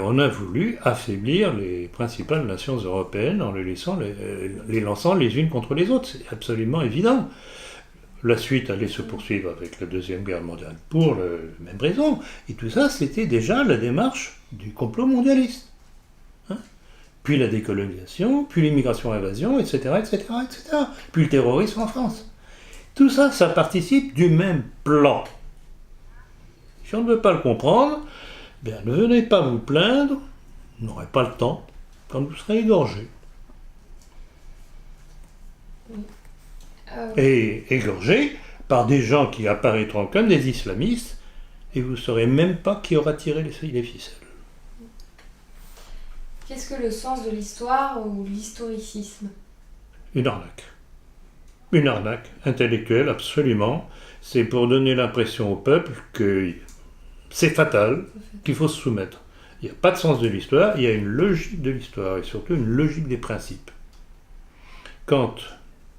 on a voulu affaiblir les principales nations européennes en les lançant les unes contre les autres. C'est absolument évident. La suite allait se poursuivre avec la Deuxième Guerre mondiale pour la même raison. Et tout ça, c'était déjà la démarche du complot mondialiste. Puis la décolonisation, puis l'immigration-invasion, etc., etc., etc. Puis le terrorisme en France. Tout ça, ça participe du même plan. Si on ne veut pas le comprendre, bien, ne venez pas vous plaindre, vous n'aurez pas le temps, quand vous serez égorgé. Et égorgé par des gens qui apparaîtront comme des islamistes et vous ne saurez même pas qui aura tiré les ficelles. Qu'est-ce que le sens de l'histoire ou l'historicisme? Une arnaque. Une arnaque intellectuelle, absolument. C'est pour donner l'impression au peuple que c'est fatal, qu'il faut se soumettre. Il n'y a pas de sens de l'histoire, il y a une logique de l'histoire, et surtout une logique des principes. Quand,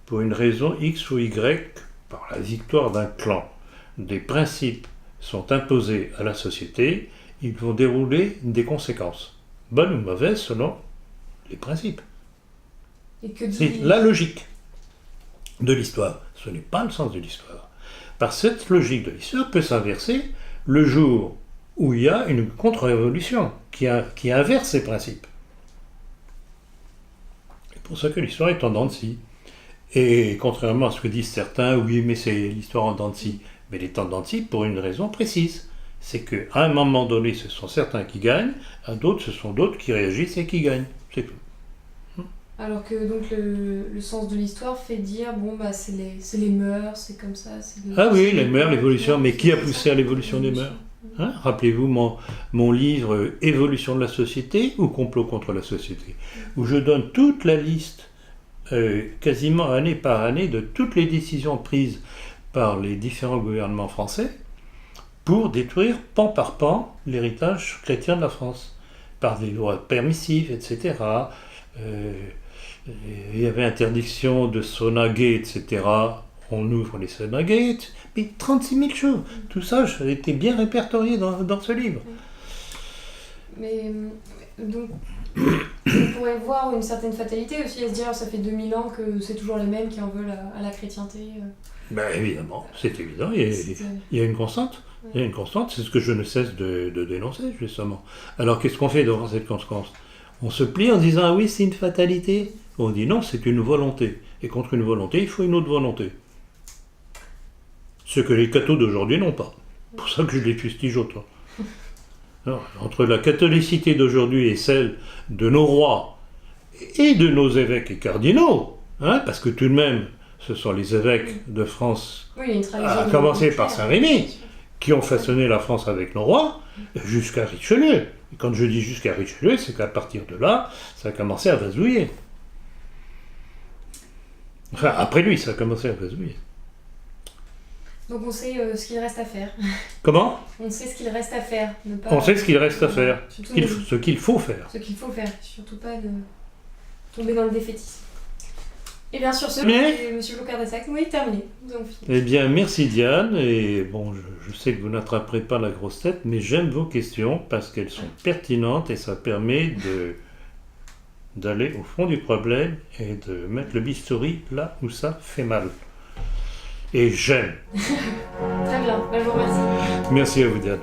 pour une raison X ou Y, par la victoire d'un clan, des principes sont imposés à la société, ils vont dérouler des conséquences. Bonne ou mauvaise selon les principes. C'est la logique de l'histoire. Ce n'est pas le sens de l'histoire. Par cette logique de l'histoire peut s'inverser le jour où il y a une contre-révolution qui inverse ces principes. C'est pour ça que l'histoire est en dents de scie. Et contrairement à ce que disent certains, oui, mais c'est l'histoire en dents de scie. Mais elle est en dents de scie pour une raison précise. C'est qu'à un moment donné, ce sont certains qui gagnent, à d'autres, ce sont d'autres qui réagissent et qui gagnent. C'est tout. Alors que donc le sens de l'histoire fait dire, bon, bah, c'est les mœurs, c'est comme ça. Ah oui, les mœurs, l'évolution. Mais qui a poussé à l'évolution des mœurs? Rappelez-vous mon livre « Évolution de la société » ou « Complot contre la société » où je donne toute la liste, quasiment année par année, de toutes les décisions prises par les différents gouvernements français pour détruire pan par pan l'héritage chrétien de la France, par des lois permissives, etc. Il y avait interdiction de sauna gay, etc. On ouvre les sauna gays, mais 36 000 choses. Tout ça, ça a été bien répertorié dans ce livre. Mais donc, on pourrait voir une certaine fatalité aussi, à se dire ça fait 2000 ans que c'est toujours les mêmes qui en veulent à la chrétienté. Ben évidemment, c'est évident, il y a une constante. Il y a une constante, c'est ce que je ne cesse de dénoncer, justement. Alors qu'est-ce qu'on fait devant cette constante? On se plie en disant, ah oui, c'est une fatalité. On dit non, c'est une volonté. Et contre une volonté, il faut une autre volonté. Ce que les cathos d'aujourd'hui n'ont pas. C'est pour ça que je les fustige autant. Alors, entre la catholicité d'aujourd'hui et celle de nos rois et de nos évêques et cardinaux, parce que tout de même, ce sont les évêques de France, à commencer par Saint-Rémy, qui ont façonné la France avec nos rois, jusqu'à Richelieu. Et quand je dis jusqu'à Richelieu, c'est qu'à partir de là, ça a commencé à vasouiller. Enfin, après lui, ça a commencé à vasouiller. Donc on sait ce qu'il reste à faire. Comment? On sait ce qu'il reste à faire. On sait ce qu'il reste à faire. Ce qu'il faut faire. Ce qu'il faut faire. Surtout pas de tomber dans le défaitisme. Et bien sur ce, Monsieur Bocard-Dessac, oui, terminé. Eh bien, merci Diane. Et bon, je sais que vous n'attraperez pas la grosse tête, mais j'aime vos questions parce qu'elles sont pertinentes et ça permet d'aller au fond du problème et de mettre le bistouri là où ça fait mal. Et j'aime. Très bien, je vous remercie. Merci à vous Diane.